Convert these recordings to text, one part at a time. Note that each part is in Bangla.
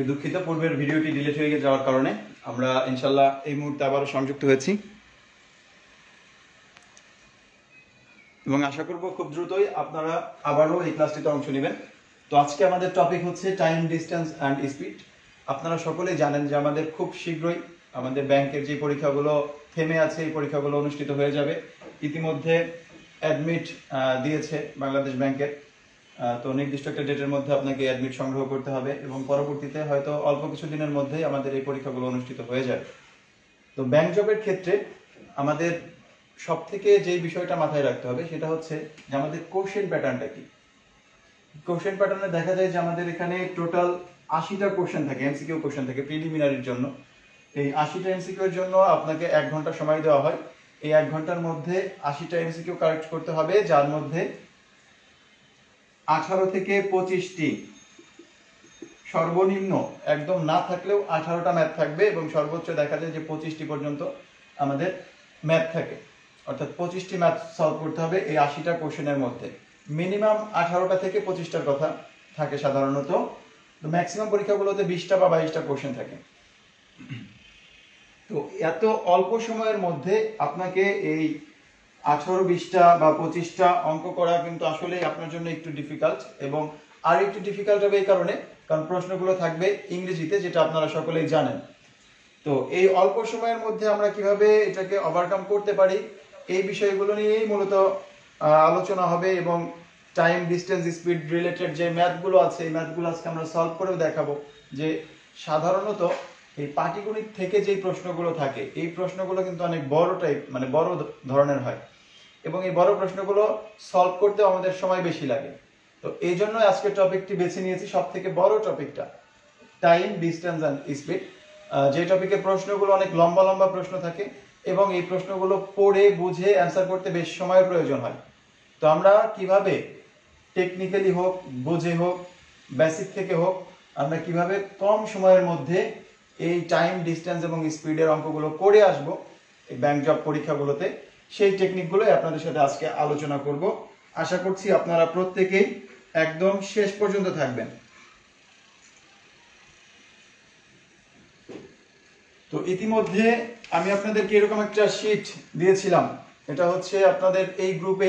দুঃখিত, পূর্বের ভিডিওটি ডিলিট হয়ে যাওয়ার কারণে আমরা ইনশাল্লাহ এই মুহূর্তে আবারও সংযুক্ত হয়েছি এবং আশা করব খুব দ্রুতই আপনারা আবারও এই ক্লাসটিতে অংশ নেবেন। তো আজকে আমাদের টপিক হচ্ছে টাইম, ডিস্টেন্স অ্যান্ড স্পিড। আপনারা সকলেই জানেন যে আমাদের খুব শীঘ্রই আমাদের ব্যাংকের যে পরীক্ষাগুলো থেমে আছে এই পরীক্ষাগুলো অনুষ্ঠিত হয়ে যাবে। ইতিমধ্যে অ্যাডমিট দিয়েছে বাংলাদেশ ব্যাংকের, তো নির্দিষ্ট একটা ডেটের মধ্যে আপনাকে অ্যাডমিট সংগ্রহ করতে হবে এবং পরবর্তীতে হয়তো অল্প কিছু দিনের মধ্যেই আমাদের এই পরীক্ষাগুলো অনুষ্ঠিত হয়ে যাবে। তো ব্যাংক জবের ক্ষেত্রে আমাদের সব থেকে যেই বিষয়টা মাথায় রাখতে হবে সেটা হচ্ছে যে আমাদের কোশ্চেন প্যাটার্নটা কি। কোশ্চেন প্যাটার্নে দেখা যায় যে আমাদের এখানে টোটাল 80টা কোশ্চেন থাকে, এমসিকিউ কোশ্চেন থাকে প্রিলিমিনারির জন্য। এই 80টা এমসিকিউ এর জন্য আপনাকে 1 ঘন্টা সময় দেওয়া হয়। এই 1 ঘন্টার মধ্যে 80টা এমসিকিউ কারেক্ট করতে হবে, যার মধ্যে 18 থেকে 25টি সর্বনিম্ন একদম না থাকলেও 18টা ম্যাথ থাকবে এবং সর্বোচ্চ দেখা যায় যে 25টি পর্যন্ত আমাদের ম্যাথ থাকে, অর্থাৎ 25টি ম্যাথ সলভ করতে হবে এই 80টা কোশ্চেনের মধ্যে। মিনিমাম 18টা থেকে 25টার কথা থাকে সাধারণত, তো ম্যাক্সিমাম পরীক্ষাগুলোতে 20টা বা 22টা কোশ্চেন থাকে। তো এত অল্প সময়ের মধ্যে আপনাকে এই 18, 20টা বা 25টা অঙ্ক করা কিন্তু আসলে আপনার জন্য একটু ডিফিকাল্ট, এবং আর একটু ডিফিকাল্ট হবে এই কারণে কারণ প্রশ্নগুলো থাকবে ইংরেজিতে, যেটা আপনারা সকলেই জানেন। তো এই অল্প সময়ের মধ্যে আমরা কিভাবে এটাকে ওভারকাম করতে পারি এই বিষয়গুলো নিয়েই মূলত আলোচনা হবে, এবং টাইম, ডিস্টেন্স, স্পিড রিলেটেড যে ম্যাথগুলো আছে এই ম্যাথগুলো আজকে আমরা সলভ করেও দেখাবো যে সাধারণত এই পাটিগণিত থেকে যেই প্রশ্নগুলো থাকে এই প্রশ্নগুলো কিন্তু অনেক বড় টাইপ, মানে বড় ধরনের হয় এবং এই বড় প্রশ্নগুলো সলভ করতে আমাদের সময় বেশি লাগে। তো এই জন্য আজকের টপিকটি বেছে নিয়েছি, সব থেকে বড় টপিকটা টাইম, ডিস্টেন্স অ্যান্ড স্পিড, যে টপিকের প্রশ্নগুলো অনেক লম্বা লম্বা প্রশ্ন থাকে এবং এই প্রশ্নগুলো পড়ে বুঝে অ্যান্সার করতে বেশ সময়ের প্রয়োজন হয়। তো আমরা কিভাবে টেকনিক্যালি হোক, বুঝে হোক, বেসিক থেকে হোক, আমরা কিভাবে কম সময়ের মধ্যে এই টাইম, ডিস্টেন্স এবং স্পিডের অঙ্কগুলো করে আসবো এই ব্যাংক জব পরীক্ষাগুলোতে, সেই টেকনিকগুলোই আপনাদের সাথে আজকে আলোচনা করব। আশা করছি আপনারা প্রত্যেকেই একদম শেষ পর্যন্ত থাকবেন। তো ইতিমধ্যে আমি আপনাদেরকে এরকম একটা শীট দিয়েছিলাম, এটা হচ্ছে আপনাদের এই গ্রুপে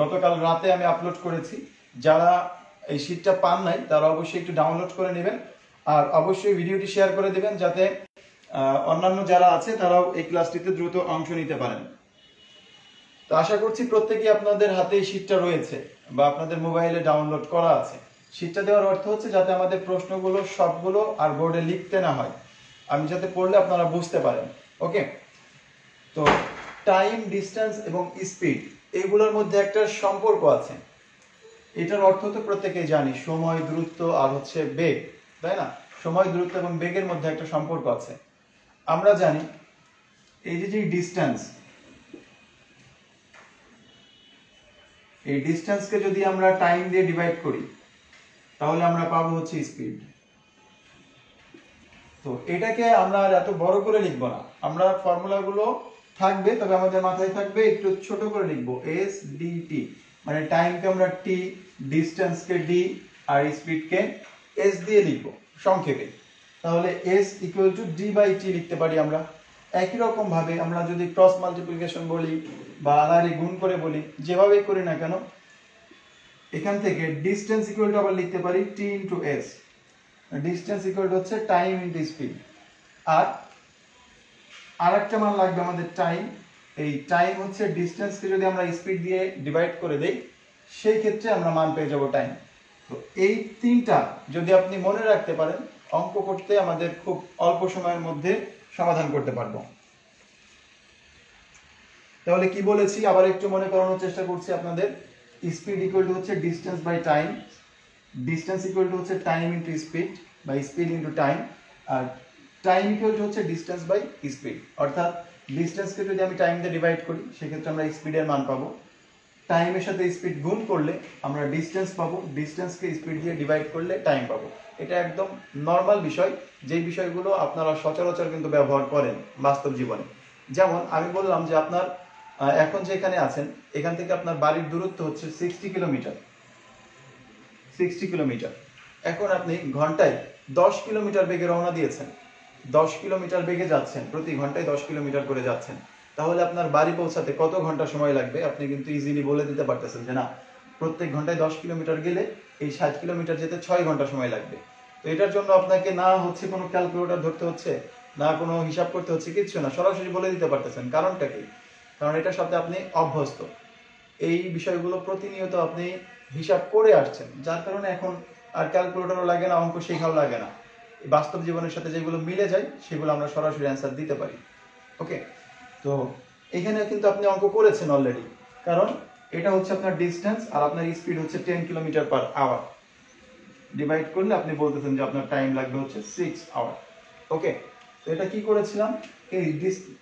গতকাল রাতে আমি আপলোড করেছি। যারা এই শীটটা পান নাই তারা অবশ্যই একটু ডাউনলোড করে নেবেন আর অবশ্যই ভিডিওটি শেয়ার করে দেবেন যাতে অন্যান্য যারা আছে তারাও এই ক্লাসটিতে দ্রুত অংশ নিতে পারেন। তো আশা করছি প্রত্যেকেই আপনাদের হাতে এই শীটটা রয়েছে বা আপনাদের মোবাইলে ডাউনলোড করা আছে। শীটটা দেওয়ার অর্থ হচ্ছে যাতে আমাদের প্রশ্নগুলো সবগুলো আর বোর্ডে লিখতে না হয়, আমি যাতে পড়লে আপনারা বুঝতে পারেন। ওকে, তো টাইম, ডিস্টেন্স এবং স্পিড এইগুলোর মধ্যে একটা সম্পর্ক আছে। এটার অর্থ তো প্রত্যেকেই জানি, সময়, দূরত্ব আর হচ্ছে বেগ, তাই না? সময়, দূরত্ব এবং বেগের মধ্যে একটা সম্পর্ক আছে। আমরা জানি এই যে ডিস্টেন্স, এই ডিস্টেন্সকে যদি আমরা টাইম দিয়ে ডিভাইড করি তাহলে আমরা পাবো হচ্ছে স্পিড। তো এটাকে আমরা আর এত বড় করে লিখব না, আমরা ফর্মুলাগুলো থাকবে তবে আমাদের মাথায় থাকবে একটু ছোট করে লিখবো এস ডি টি, মানে টাইমকে আমরা টি, ডিস্টেন্সকে ডি আর স্পিডকে এস দিয়ে লিখবো সংক্ষেপে। তাহলে S equal to D by T লিখতে পারি আমরা। একই রকম ভাবে আমরা যদি ক্রস মাল্টিপ্লিকেশন বলি বা আলারি গুণ করে বলি, যেভাবেই করি না কেন, এখান থেকে ডিস্টেন্স ইকুয়াল টু আবার লিখতে পারি T into S. Distance equal to হচ্ছে টাইম ইন্টু স্পিড। আর আরেকটা মান লাগবে আমাদের টাইম। এই টাইম হচ্ছে ডিস্টেন্সকে যদি আমরা স্পিড দিয়ে ডিভাইড করে দেই সেই ক্ষেত্রে আমরা মান পেয়ে যাব টাইম। তো এই তিনটা যদি আপনি মনে রাখতে পারেন অঙ্ক করতে আমাদের খুব অল্প সময়ের মধ্যে সমাধান করতে পারবো। তাহলে কি বলেছি আবার একটু মনে করানোর চেষ্টা করছি আপনাদের। স্পিড ইকুয়াল টু হচ্ছে distance by time, distance equal to হচ্ছে টাইম ইন্টু স্পিড বা স্পিড ইন্টু টাইম, আর টাইম ইকুয়াল টু হচ্ছে ডিস্টেন্স বাই স্পিড। অর্থাৎ ডিস্টেন্সকে যদি আমি টাইম দিয়ে ডিভাইড করি সেক্ষেত্রে আমরা স্পিডের মান পাবো, টাইমের সাথে স্পিড গুণ করলে আমরা ডিস্টেন্স পাবো, ডিস্টেন্সকে স্পিড দিয়ে ডিভাইড করলে টাইম পাবো। এটা একদম নর্মাল বিষয়, যেই বিষয়গুলো আপনারা সচরাচর কিন্তু ব্যবহার করেন বাস্তব জীবনে। যেমন আমি বললাম যে আপনার এখন যেখানে আছেন এখান থেকে আপনার বাড়ির দূরত্ব হচ্ছে 60 কিলোমিটার। এখন আপনি ঘন্টায় 10 কিলোমিটার বেগে রওনা দিয়েছেন, 10 কিলোমিটার বেগে যাচ্ছেন, প্রতি ঘন্টায় 10 কিলোমিটার করে যাচ্ছেন, তাহলে আপনার বাড়ি পৌঁছাতে কত ঘন্টা সময় লাগবে? আপনি কিন্তু ইজিলি বলে দিতে পারতেছেন যে না, প্রত্যেক ঘন্টায় 10 কিলোমিটার গেলে এই 60 কিলোমিটার যেতে 6 ঘন্টা সময় লাগবে। তো এটার জন্য আপনাকে না হচ্ছে কোনো ক্যালকুলেটর ধরতে হচ্ছে, না কোনো হিসাব করতে হচ্ছে, কিচ্ছু না, সরাসরি বলে দিতে পারতেছেন। কারণটা কি? কারণ এটার সাথে আপনি অভ্যস্ত, এই বিষয়গুলো প্রতিনিয়ত আপনি হিসাব করে আসছেন, যার কারণে এখন আর ক্যালকুলেটরও লাগে না, অঙ্ক শেখাও লাগে না। বাস্তব জীবনের সাথে যেগুলো মিলে যায় সেগুলো আমরা সরাসরি অ্যান্সার দিতে পারি। ওকে, তো এখানে কিন্তু আপনি অঙ্ক করেছেন অলরেডি, কারণ এটা হচ্ছে আপনার ডিস্টেন্স আর আপনার স্পিড হচ্ছে 10 কিলোমিটার পার আওয়ার। ডিভাইড করলে আপনি বলতেছেন যে আপনার টাইম লাগবে হচ্ছে 6 আওয়ার। ওকে, তো এটা কি করেছিলাম, এই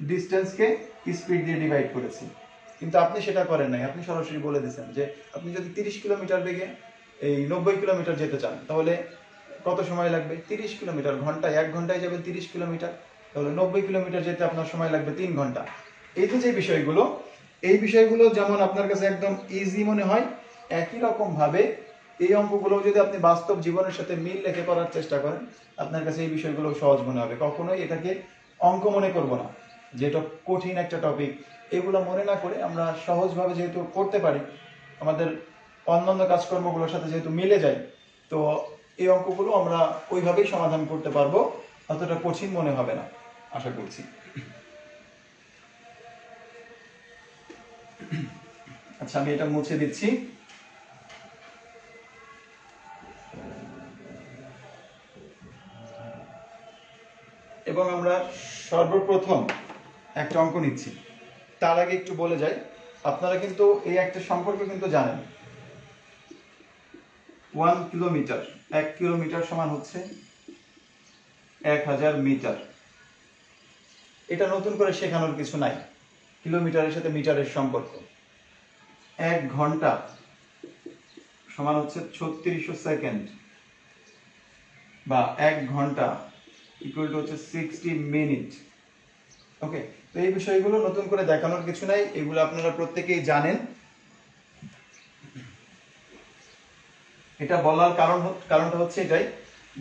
ডিস্টেন্সকে স্পিড দিয়ে ডিভাইড করেছি, কিন্তু আপনি সেটা করেন নাই। আপনি সরাসরি বলে দিয়েছেন যে আপনি যদি 30 কিলোমিটার বেগে এই 90 কিলোমিটার যেতে চান তাহলে কত সময় লাগবে? 30 কিলোমিটার, ঘন্টায় 1 ঘন্টায় যাবেন 30 কিলোমিটার, তাহলে 90 কিলোমিটার যেতে আপনার সময় লাগবে 3 ঘন্টা। এই যে বিষয়গুলো, এই বিষয়গুলো যেমন আপনার কাছে একদম ইজি মনে হয়, একই রকম ভাবে এই অঙ্কগুলো যদি আপনি বাস্তব জীবনের সাথে মিল রেখে করার চেষ্টা করেন, আপনার কাছে এই বিষয়গুলো সহজ মনে হবে। কখনোই এটাকে অঙ্ক মনে করব না, যেটা কঠিন একটা টপিক, এগুলো মনে না করে আমরা সহজভাবে যেহেতু করতে পারি, আমাদের অন্যান্য কাজকর্মগুলোর সাথে যেহেতু মিলে যায়, তো এই অঙ্কগুলো আমরা ওইভাবেই সমাধান করতে পারবো, অতটা কঠিন মনে হবে না আশা করছি। আচ্ছা, আমি এটা মুছে দিচ্ছি। এবং আমরা সর্বপ্রথম একটা অঙ্ক নিচ্ছি। তার আগে একটু বলে যাই, আপনারা কিন্তু এই একটা সম্পর্ক কিন্তু জানেন, 1 কিলোমিটার, 1 কিলোমিটার সমান হচ্ছে 1000 মিটার। এটা নতুন করে শেখানোর কিছু নাই, কিলোমিটারের সাথে মিটারের সম্পর্ক। 1 ঘন্টা সমান হচ্ছে 3600 সেকেন্ড, বা 1 ঘন্টা ইকুয়াল টু হচ্ছে 60 মিনিট। ওকে, তো এই বিষয়গুলো নতুন করে দেখানোর কিছু নাই, এগুলো আপনারা প্রত্যেকেই জানেন। এটা বলার কারণটা হচ্ছে এটাই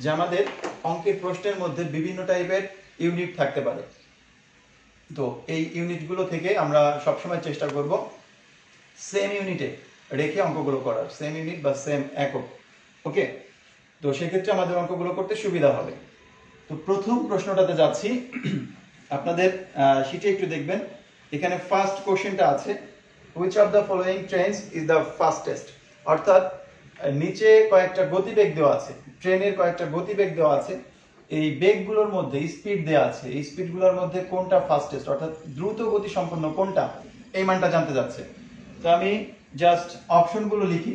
যে আমাদের অঙ্কের প্রশ্নের মধ্যে বিভিন্ন টাইপের ইউনিট থাকতে পারে। তো এই ইউনিটগুলো থেকে আমরা সবসময় চেষ্টা করব সেম ইউনিটে রেখে অঙ্কগুলো করার, সেম ইউনিট বা সেম একক। ওকে, তো সেক্ষেত্রে আমাদের অঙ্কগুলো করতে সুবিধা হবে। তো প্রথম প্রশ্নটাতে যাচ্ছি, আপনাদের শিটে একটু দেখবেন, এখানে ফার্স্ট কোশ্চেনটা আছে, which of the following trains is the fastest. অর্থাৎ নিচে কয়েকটা গতিবেগ দেওয়া আছে, ট্রেনের কয়েকটা গতিবেগ দেওয়া আছে, এই বেগগুলোর মধ্যে স্পিড দেওয়া আছে, এই স্পিডগুলোর মধ্যে কোনটা ফাস্টেস্ট, অর্থাৎ দ্রুত গতি সম্পন্ন কোনটা, এই মানটা জানতে যাচ্ছে। তো আমি জাস্ট অপশনগুলো লিখি।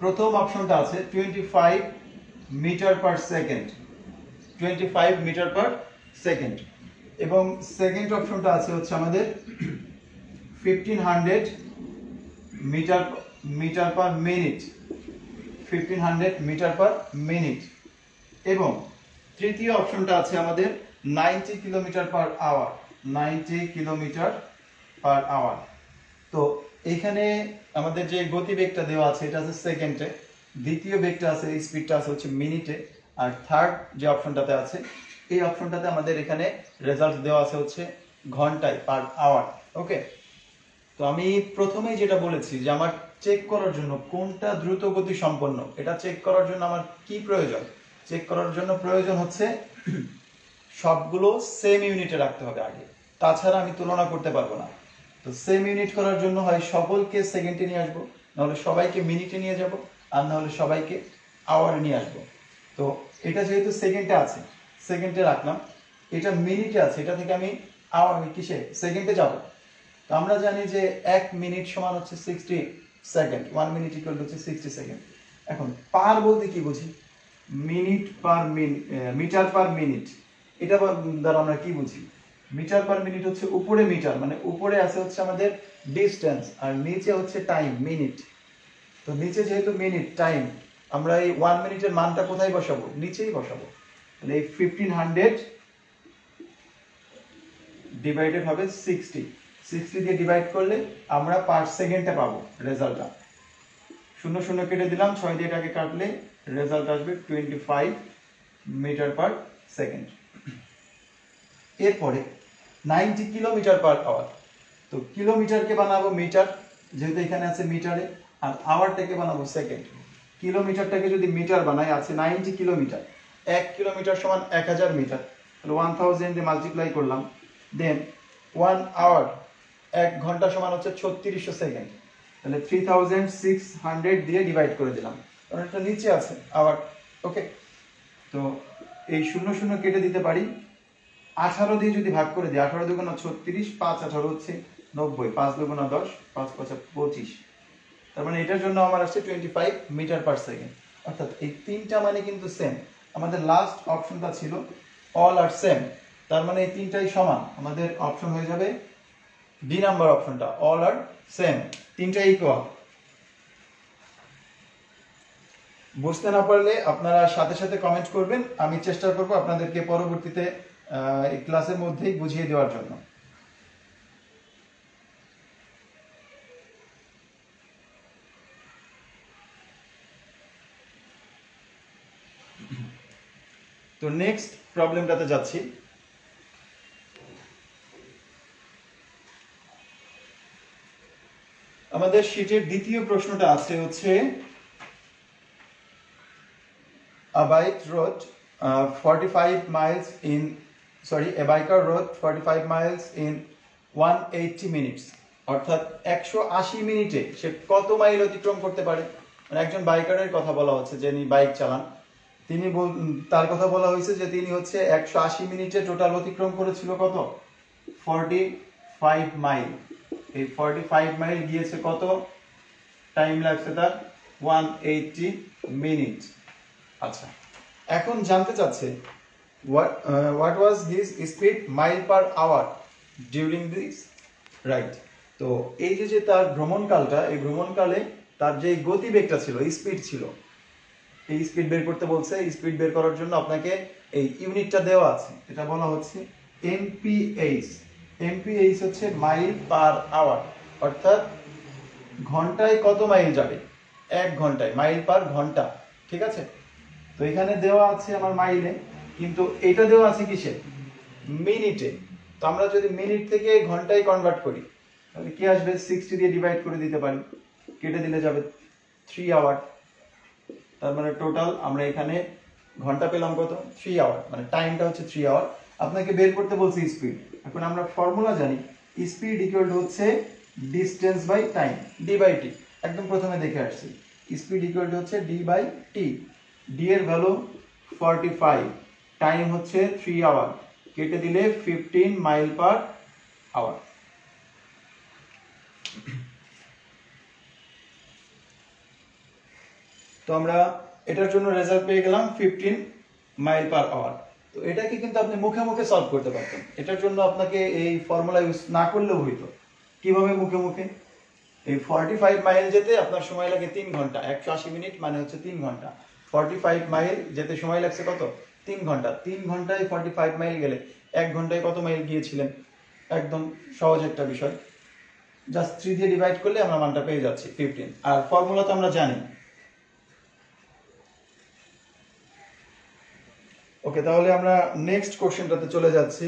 প্রথম অপশনটা আছে 25 metre per second, 25 metre per second, এবং সেকেন্ড অপশনটা আছে হচ্ছে আমাদের 1500 metre per minute, 1500 metre per minute, এবং তৃতীয় অপশনটা আছে আমাদের 90 kilometre per hour, 90 kilometre per hour. তো এখানে আমাদের যে গতিবেগটা দেওয়া আছে এটা আছে সেকেন্ডে, দ্বিতীয় বেগটা আছে, স্পিডটা আছে হচ্ছে মিনিটে, আর থার্ড যে অপশনটাতে আছে এই অপশনটাতে আমাদের এখানে রেজাল্ট দেওয়া আছে হচ্ছে ঘন্টায়, পার আওয়ার। ওকে, তো আমি প্রথমেই যেটা বলেছি যে আমার চেক করার জন্য কোনটা দ্রুত গতি সম্পন্ন, এটা চেক করার জন্য আমার কি প্রয়োজন? চেক করার জন্য প্রয়োজন হচ্ছে সবগুলো সেম ইউনিটে রাখতে হবে আগে, তাছাড়া আমি তুলনা করতে পারবো না। তো সেম ইউনিট করার জন্য হয় সকলকে সেকেন্ডে নিয়ে আসবো, নাহলে সবাইকে মিনিটে নিয়ে যাব, আর নাহলে সবাইকে আওয়ারে নিয়ে আসবো। তো এটা যেহেতু সেকেন্ডে আছে, সেকেন্ডে রাখলাম, এটা মিনিটে আছে, এটা থেকে আমি আওয়ার কিসে সেকেন্ডে যাব। তো আমরা জানি যে 1 মিনিট সমান হচ্ছে 60 সেকেন্ড, 1 মিনিট ইকুয়াল টু হচ্ছে 60 সেকেন্ড। এখন পার বলতে কি বুঝি? Minute per metre per minute, এটা দ্বারা আমরা কি বুঝি? মিটার পার মিনিট হচ্ছে উপরে মিটার, মানে উপরে আছে হচ্ছে আমাদের ডিস্টেন্স, আর নিচে হচ্ছে টাইম, মিনিট। তো নিচে যেহেতু মিনিট টাইম, আমরা এই 1 মিনিটের মানটা কোথায় বসাবো? নিচেই বসাবো। তাহলে এই 1500 ডিভাইডেড হবে 60, 60 দিয়ে ডিভাইড করলে আমরা পার সেকেন্ডে পাবো রেজাল্টটা। 0 0 কেটে দিলাম, 6 দিয়ে এটাকে কাটলে রেজাল্ট আসবে 25 মিটার পার সেকেন্ড। এরপরে 90 কিলোমিটার পার আওয়ার। তো কিলোমিটারকে বানাবো মিটার, যেহেতু এখানে আছে মিটারে, আর আওয়ারটাকে বানাবো সেকেন্ড। কিলোমিটারটাকে যদি মিটার বানাই, আছে 90 কিলোমিটার, 1 কিলোমিটার সমান 1000 মিটার, তাহলে 1000 দিয়ে মাল্টিপ্লাই করলাম। দেন 1 আওয়ার, 1 ঘন্টা সমান হচ্ছে 3600 সেকেন্ড, তাহলে 3600 দিয়ে ডিভাইড করে দিলাম, কারণ এটা নিচে আছে আওয়ার। ওকে, তো এই 0 0 কেটে দিতে পারি। 18 দিয়ে যদি ভাগ করে দিই, 18 দুগুণা 36, 5 18 হচ্ছে 90, 5 দুগুণা 10, 5 5 25। তার মানে এটার জন্য আমার আসছে 25 মিটার পার সেকেন্ড। অর্থাৎ এই তিনটা মানে কিন্তু সেম। আমাদের লাস্ট অপশনটা ছিল অল আর সেম, তার মানে এই তিনটাই সমান। আমাদের অপশন হয়ে যাবে ডি নাম্বার অপশনটা, অল আর সেম, তিনটাই ইকুয়াল। বুঝতে না পারলে আপনারা সাথে সাথে কমেন্ট করবেন, আমি চেষ্টা করব আপনাদেরকে পরবর্তীতে এই ক্লাসের মধ্যেই বুঝিয়ে দেওয়ার জন্য। তো নেক্সট প্রবলেমটাতে যাচ্ছি। আমাদের শীটের দ্বিতীয় প্রশ্নটা আছে হচ্ছে a biker rode 45 miles in 180 minutes, অর্থাৎ 180 মিনিটে সে কত মাইল অতিক্রম করতে পারে। মানে একজন বাইকারের কথা বলা হচ্ছে, যিনি বাইক চালান, তিনি তার কথা বলা হয়েছে যে তিনি হচ্ছে 180 মিনিটে টোটাল অতিক্রম করেছিল কত, 45 মাইল। এই 45 মাইল গিয়েছে কত, টাইম লাগছে তার 180 মিনিট। আচ্ছা, এখন জানতে চাচ্ছে what was his speed mile per hour during this ride। তো এই যে তার ভ্রমণকালটা, এই ভ্রমণকালে তার যে গতিবেগটা ছিল, স্পিড ছিল, এই স্পিড বের করতে বলছে। স্পিড বের করার জন্য আপনাকে এই ইউনিটটা দেওয়া আছে, এটা বলা হচ্ছে mph। mph হচ্ছে মাইল পার আওয়ার, অর্থাৎ ঘন্টায় কত মাইল যাবে, 1 ঘন্টায়, মাইল পার ঘন্টা। ঠিক আছে, তো এখানে দেওয়া আছে আমার মাইলে, কিন্তু এটা দেওয়া আছে কিসে, মিনিটে। তো আমরা যদি মিনিট থেকে ঘন্টায় কনভার্ট করি, তাহলে কি আসবে, 60 দিয়ে ডিভাইড করে দিতে পারি, কেটে দিলে যাবে 3 আওয়ার। তার মানে টোটাল আমরা এখানে ঘন্টা পেলাম কত, 3 আওয়ার, মানে টাইমটা হচ্ছে 3 আওয়ার। আপনাকে বের করতে বলছি স্পিড। এখন আমরা ফর্মুলা জানি, স্পিড ইকুয়াল টু হচ্ছে distance by time, D by T. একদম প্রথমে দেখে আসছি, স্পিড ইকুয়াল টু হচ্ছে ডি বাই টি। ডি এর ভ্যালু 45, টাইম হচ্ছে 3 আওয়ার, কেটে দিলে 15 মাইল পার আওয়ার। তো আমরা এটার জন্য রেজাল্ট পেয়ে গেলাম 15 মাইল পার আওয়ার। তো এটাকে কিন্তু আপনি মুখে মুখে সলভ করতে পারতেন, এটার জন্য আপনাকে এই ফর্মুলা ইউজ না করলেও হইতো। কিভাবে মুখে মুখে, এই 45 মাইল যেতে আপনার সময় লাগে 3 ঘন্টা, 180 মিনিট মানে হচ্ছে 3 ঘন্টা। 45 মাইল যেতে সময় লাগছে কত, 3 ঘন্টা। 3 ঘন্টায় 45 মাইল গেলে 1 ঘন্টায় কত মাইল গিয়েছিলেন, একদম সহজ একটা বিষয়। জাস্ট 3 দিয়ে ডিভাইড করলে আমরা মানটা পেয়ে যাচ্ছি 15। আর ফর্মুলা তো আমরা জানি। ওকে, তাহলে আমরা নেক্সট কোশ্চেনটাতে চলে যাচ্ছি।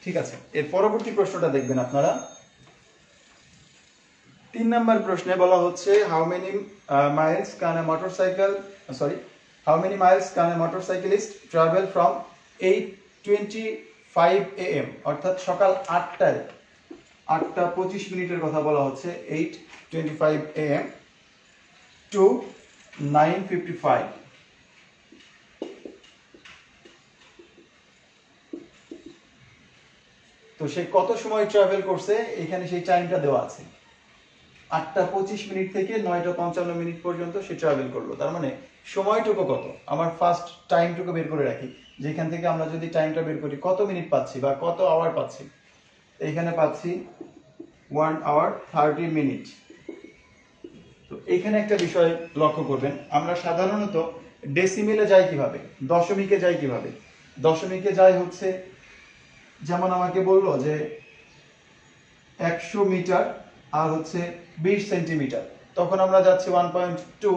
ঠিক আছে, এর পরবর্তী প্রশ্নটা দেখবেন আপনারা। 3 নাম্বার প্রশ্নে বলা হচ্ছে how many miles can a motorcyclist travel from 8:25 AM, অর্থাৎ সকাল 8:25 মিনিটের কথা বলা হচ্ছে, 8:25 AM টু 9:55। তো সে কত সময় ট্রাভেল করছে, এখানে সেই টাইমটা দেওয়া আছে। 8:25 মিনিট থেকে 9:55 মিনিট পর্যন্ত সে ট্রাভেল করলো। তার মানে সময়টুকু কত, আমার ফার্স্ট টাইমটুকু বের করে রাখি, যেখান থেকে আমরা যদি টাইমটা বের করি কত মিনিট পাচ্ছি বা কত আওয়ার পাচ্ছি। এইখানে পাচ্ছি 1 আওয়ার 30 মিনিট। তো এইখানে একটা বিষয় লক্ষ্য করবেন, আমরা সাধারণত ডেসিমেলে যাই কিভাবে, দশমিকে যাই কিভাবে। দশমিকে যাই হচ্ছে, যেমন আমাকে বললো যে 100 মিটার আর হচ্ছে 20 সেন্টিমিটার, তখন আমরা যাচ্ছি 1.2।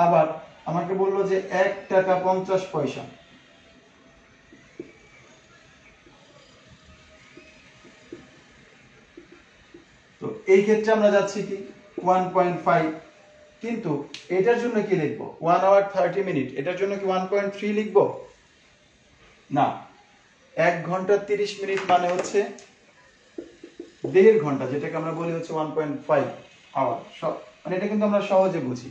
আবার আমাকে বললো যে 1 টাকা 50 পয়সা, তো এই ক্ষেত্রে আমরা যাচ্ছি কি 1.5। কিন্তু এটার জন্য কি লিখবো 1 আওয়ার 30 মিনিট, এটার জন্য কি 1.3 লিখবো না। 1 ঘন্টা 30 মিনিট মানে হচ্ছে 1.5 ঘন্টা, যেটাকে আমরা বলি হচ্ছে 1.5 আওয়ার। মানে এটা কিন্তু আমরা সহজে বুঝি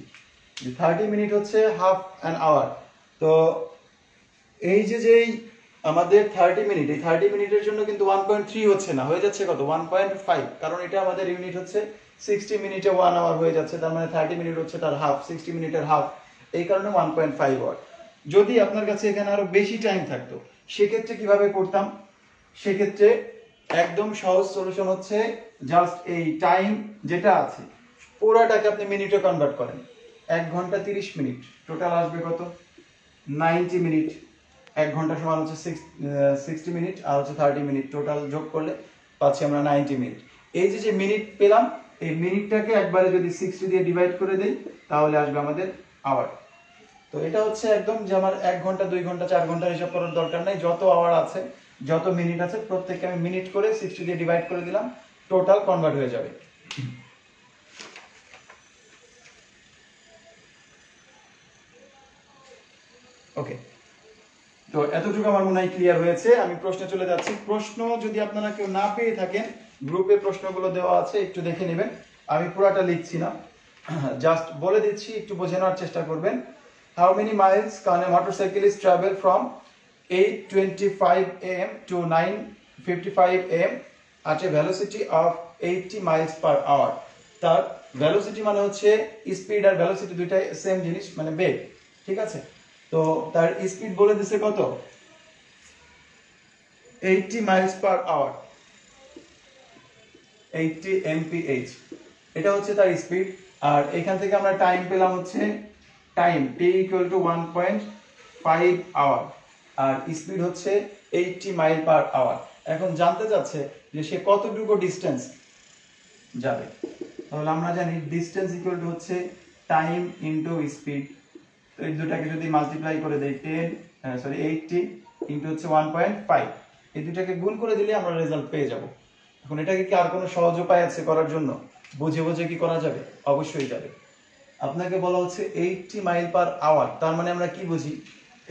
যে 30 মিনিট হচ্ছে হাফ অ্যান আওয়ার। তো এই যেই আমাদের 30 মিনিট, এই 30 মিনিটের জন্য কিন্তু 1.3 হচ্ছে না, হয়ে যাচ্ছে কত 1.5, কারণ এটা আমাদের ইউনিট হচ্ছে 60 মিনিটে 1 আওয়ার হয়ে যাচ্ছে, তার মানে 30 মিনিট হচ্ছে তার হাফ, 60 মিনিটের হাফ, এই কারণে 1.5 আওয়ার। যদি আপনার কাছে এখানে আরো বেশি টাইম থাকতো সেক্ষেত্রে কিভাবে করতাম, সেক্ষেত্রে একদম সহজ সলিউশন হচ্ছে জাস্ট এই টাইম যেটা আছে পুরাটাকে আপনি মিনিটে কনভার্ট করেন। 1 ঘন্টা 30 মিনিট টোটাল আসবে কত 90 মিনিট। 1 ঘন্টা সমান হচ্ছে 60 মিনিট আর হচ্ছে 30 মিনিট, টোটাল যোগ করলে পাচ্ছি আমরা 90 মিনিট। এই যে মিনিট পেলাম, এই মিনিটটাকে একবারে যদি 60 দিয়ে ডিভাইড করে দেই তাহলে আসবে আমাদের আওয়ার। তো এটা হচ্ছে একদম যে আমার 1 ঘন্টা 2 ঘন্টা 4 ঘন্টা হিসাব করার দরকার নাই, যত আওয়ার আছে যত মিনিট আছে প্রত্যেককে আমি মিনিট করে 60 দিয়ে ডিভাইড করে দিলাম, টোটাল কনভার্ট হয়ে যাবে। ওকে, তো এতটুকু আমার মনে হয় ক্লিয়ার হয়েছে। আমি প্রশ্নে চলে যাচ্ছি। প্রশ্ন যদি আপনারা কেউ না পেয়ে থাকেন, গ্রুপে প্রশ্নগুলো দেওয়া আছে, একটু দেখে নেবেন। আমি পুরাটা লিখছি না, জাস্ট বলে দিচ্ছি, একটু বোঝে নেওয়ার চেষ্টা করবেন। How many miles can A motorcyclist travel from 8:25 am to 9:55 am at a velocity of 80 miles per hour? তার ভেলোসিটি মানে হচ্ছে স্পিড আর ভেলোসিটি দুইটাই সেম জিনিস, মানে বেগ, ঠিক আছে। তো তার স্পিড বলে দিছে কত 80 মাইলস পার আওয়ার, 80 mph, এটা হচ্ছে তার স্পিড। আর এখান থেকে আমরা টাইম পেলাম হচ্ছে টাইম t = 1.5 আওয়ার, আর স্পিড হচ্ছে 80 মাইল পার আওয়ার। এখন জানতে চাচ্ছে যে সে কতটুকু ডিসটেন্স যাবে, তাহলে আমরা জানি ডিসটেন্স ইকুয়াল টু হচ্ছে টাইম ইনটু স্পিড। তো এই দুটাকে যদি মাল্টিপ্লাই করে দেই 80 ইনটু হচ্ছে 1.5, এই দুটাকে গুণ করে দিলে আমরা রেজাল্ট পেয়ে যাব। এখন এটাকে কি আর কোনো সহজ উপায় আছে করার জন্য? বুঝে বুঝে কি করা যাবে? অবশ্যই যাবে। আপনাকে বলা হচ্ছে 80 মাইল পার আওয়ার, তার মানে আমরা কি বুঝি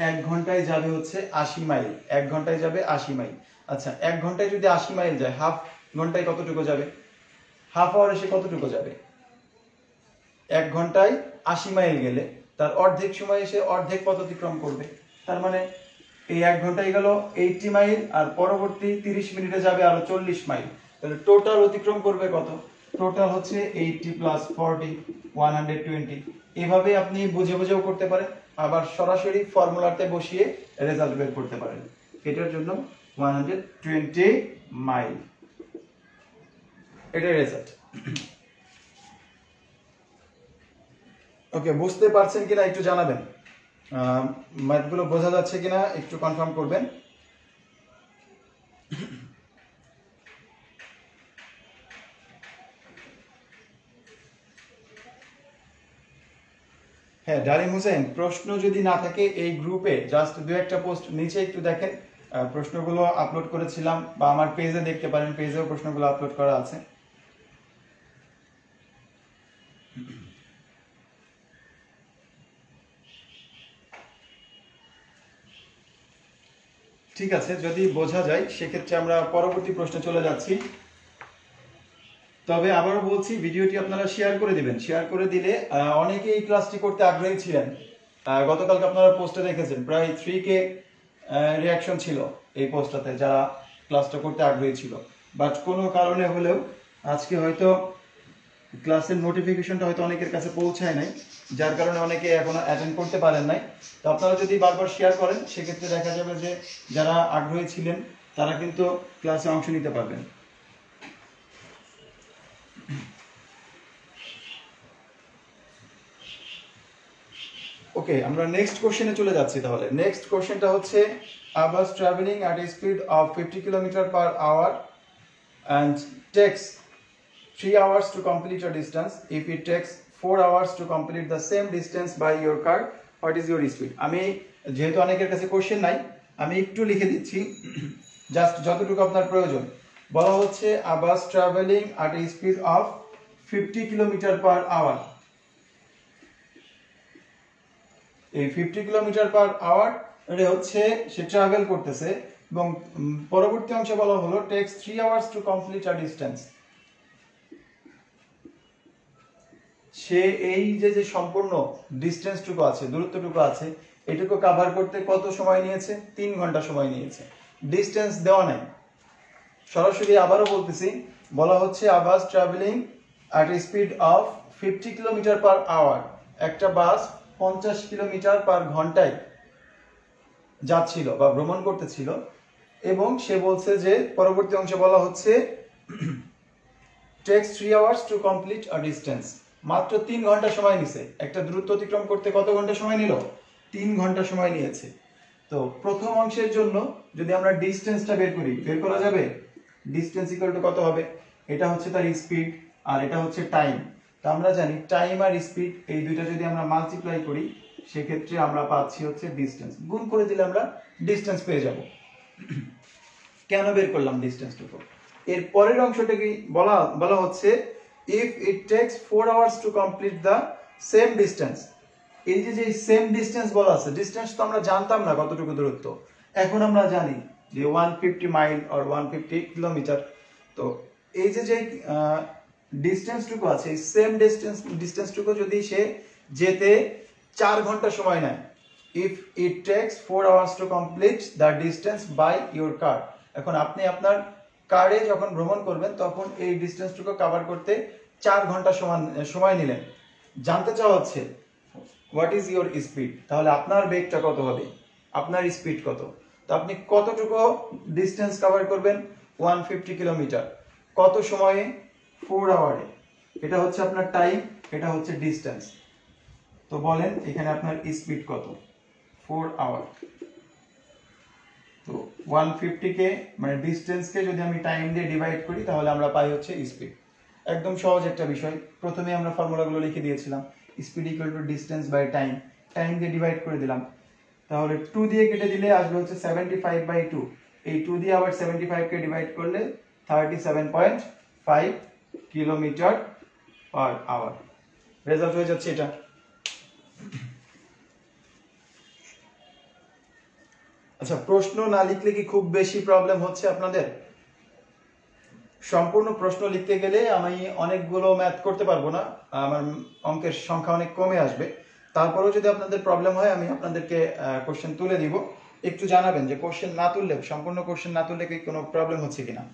1 ঘন্টায় যাবে হচ্ছে 80 মাইল, 1 ঘন্টায় যাবে 80 মাইল। আচ্ছা, 1 ঘন্টায় যদি 80 মাইল যায়, হাফ ঘন্টায় কতটুকু যাবে, হাফ আওয়ারে সে কতটুকু যাবে? 1 ঘন্টায় 80 মাইল গেলে তার অর্ধেক সময়ে সে অর্ধেক পথ অতিক্রম করবে। তার মানে এই 1 ঘন্টায় গেল 80 মাইল, আর পরবর্তী 30 মিনিটে যাবে আরো 40 মাইল। তাহলে টোটাল অতিক্রম করবে কত? টোটাল হচ্ছে 80 + 40 120। এভাবে আপনি বুঝে বুঝেও করতে পারেন, আবার সরাসরি ফর্মুলাতে বসিয়ে রেজাল্ট বের করতে পারেন। এটার জন্য 120 মাইল, এটাই রেজাল্ট। ওকে, বুঝতে পারছেন কিনা একটু জানাবেন, ম্যাথগুলো বোঝা যাচ্ছে কিনা একটু কনফার্ম করবেন। হ্যাঁ, ডালিম হোসেন, প্রশ্ন যদি না থাকে এই গ্রুপে জাস্ট 2-1টা পোস্ট নিচে একটু দেখেন, প্রশ্নগুলো আপলোড করেছিলাম, বা আমার পেজে দেখতে পারেন, পেজেও প্রশ্নগুলো আপলোড করা আছে। ঠিক আছে, যদি বোঝা যায় সেক্ষেত্রে আমরা পরবর্তী প্রশ্নে চলে যাচ্ছি। তবে আবারও বলছি, ভিডিওটি আপনারা শেয়ার করে দিবেন। শেয়ার করে দিলে অনেকে এই ক্লাসটি করতে আগ্রহী ছিলেন। গতকালকে আপনারা পোস্টে দেখেছেন প্রায় 3K রিয়াকশন ছিল এই পোস্টটাতে, যারা ক্লাসটা করতে আগ্রহী ছিল। বাট কোনো কারণে হলেও আজকে হয়তো ক্লাসের নোটিফিকেশনটা হয়তো অনেকের কাছে পৌঁছায় নাই, যার কারণে অনেকে এখনো অ্যাটেন্ড করতে পারেন নাই। তো আপনারা যদি বারবার শেয়ার করেন সেক্ষেত্রে দেখা যাবে যে যারা আগ্রহী ছিলেন তারা কিন্তু ক্লাসে অংশ নিতে পারবেন। ওকে, আমরা নেক্সট কোশ্চেনে চলে যাচ্ছি। তাহলে নেক্সট কোশ্চেনটা হচ্ছে a bus traveling at a speed of 50 km/h and takes 3 hours to complete a distance. If it takes 4 hours to complete the same distance by your car, what is your speed? আমি যেহেতু অনেকের কাছে কোশ্চেন নাই, আমি একটু লিখে দিচ্ছি জাস্ট যতটুকু আপনার প্রয়োজন। বলা হচ্ছে a bus traveling at a speed of 50 km/h। এই 50 km/h এটা হচ্ছে সে ট্রাভেল করতেছে এবং পরবর্তী অংশে বলা হলো takes 3 hours to complete a distance। সে এই যে সম্পূর্ণ ডিসটেন্সটুকু আছে, দূরত্বটুকু আছে, এটুকু কভার করতে কত সময় নিয়েছে? 3 ঘন্টা সময় নিয়েছে। ডিসটেন্স দেওয়া নাই, সরাসরি আবারও বলতেছি, বলা হচ্ছে a bus traveling at a speed of 50 km/h। একটা বাস 50 কিলোমিটার/ঘন্টায় যাচ্ছিল বা ভ্রমণ করতেছিল এবং সে বলছে যে পরবর্তী অংশে বলা হচ্ছে takes 3 hours to complete a distance। মাত্র 3 ঘন্টা সময় নিছে। একটা দূরত্ব অতিক্রম করতে কত ঘন্টা সময় নিল? 3 ঘন্টা সময় নিয়েছে। তো প্রথম অংশের জন্য যদি আমরা ডিসটেন্সটা বের করি, বের করা যাবে? ডিসটেন্স ইকুয়াল টু কত হবে? এটা হচ্ছে তার স্পিড আর এটা হচ্ছে টাইম। তো আমরা জানি টাইম আর স্পিড এই দুইটা যদি আমরা মাল্টিপ্লাই করি সেক্ষেত্রে আমরা পাচ্ছি হচ্ছে ডিসটেন্স। গুণ করে দিলে আমরা ডিসটেন্স পেয়ে যাব। কেন বের করলাম ডিসটেন্সটুকু? এর পরের অংশটা কি বলা হচ্ছে if it takes 4 hours to complete the same distance। এই যে সেম ডিসটেন্স বলা আছে, ডিসটেন্স তো আমরা জানতাম না কতটুকু দূরত্ব, এখন আমরা জানি যে 150 মাইল অর 150 কিলোমিটার। তো এই যে ডিসটেন্সটুকু আছে, এই সেম ডিসটেন্সটুকু যদি সে যেতে 4 ঘন্টা সময় নেয়, if it takes 4 hours to complete the distance by your car। এখন আপনি আপনার কারে যখন ভ্রমণ করবেন তখন এই ডিসটেন্সটুকু কভার করতে 4 ঘন্টা সময় নিলেন। জানতে চাওয়া হচ্ছে হোয়াট ইজ ইওর স্পিড। তাহলে আপনার বেগটা কত হবে, আপনার স্পিড কত? তো আপনি কতটুকু ডিসটেন্স কভার করবেন? 150 কিলোমিটার। কত সময়ে? 4 আওয়ারে। এটা হচ্ছে আপনার টাইম, এটা হচ্ছে ডিসটেন্স। তো বলেন এখানে আপনার স্পিড কত? 4 আওয়ার। তো 150 কে মানে ডিসটেন্সকে যদি আমি টাইম দিয়ে ডিভাইড করি তাহলে আমরা পাই হচ্ছে স্পিড। একদম সহজ একটা বিষয়। প্রথমে আমরা ফর্মুলাগুলো লিখে দিয়েছিলাম, speed equal to distance by time. Time দিয়ে ডিভাইড করে দিলাম, তাহলে 2 দিয়ে কেটে দিলে আসবে হচ্ছে 75/2। এই 2 দিয়ে আবার 75 কে ডিভাইড করলে 37.5 কিলোমিটার/আওয়ার। রেজাল্ট হয়ে যাচ্ছে এটা। আচ্ছা, প্রশ্ন না লিখলে কি খুব বেশি প্রবলেম হচ্ছে আপনাদের? সম্পূর্ণ প্রশ্ন লিখতে গেলে আমি অনেকগুলো ম্যাথ করতে পারবো না, আমার অঙ্কের সংখ্যা অনেক কমে আসবে। তারপরেও যদি আপনাদের প্রবলেম হয় আমি আপনাদেরকে কোশ্চেন তুলে দিব। একটু জানাবেন যে কোশ্চেন না তুললে, সম্পূর্ণ কোশ্চেন না তুললে কি কোনো প্রবলেম হচ্ছে কিনা।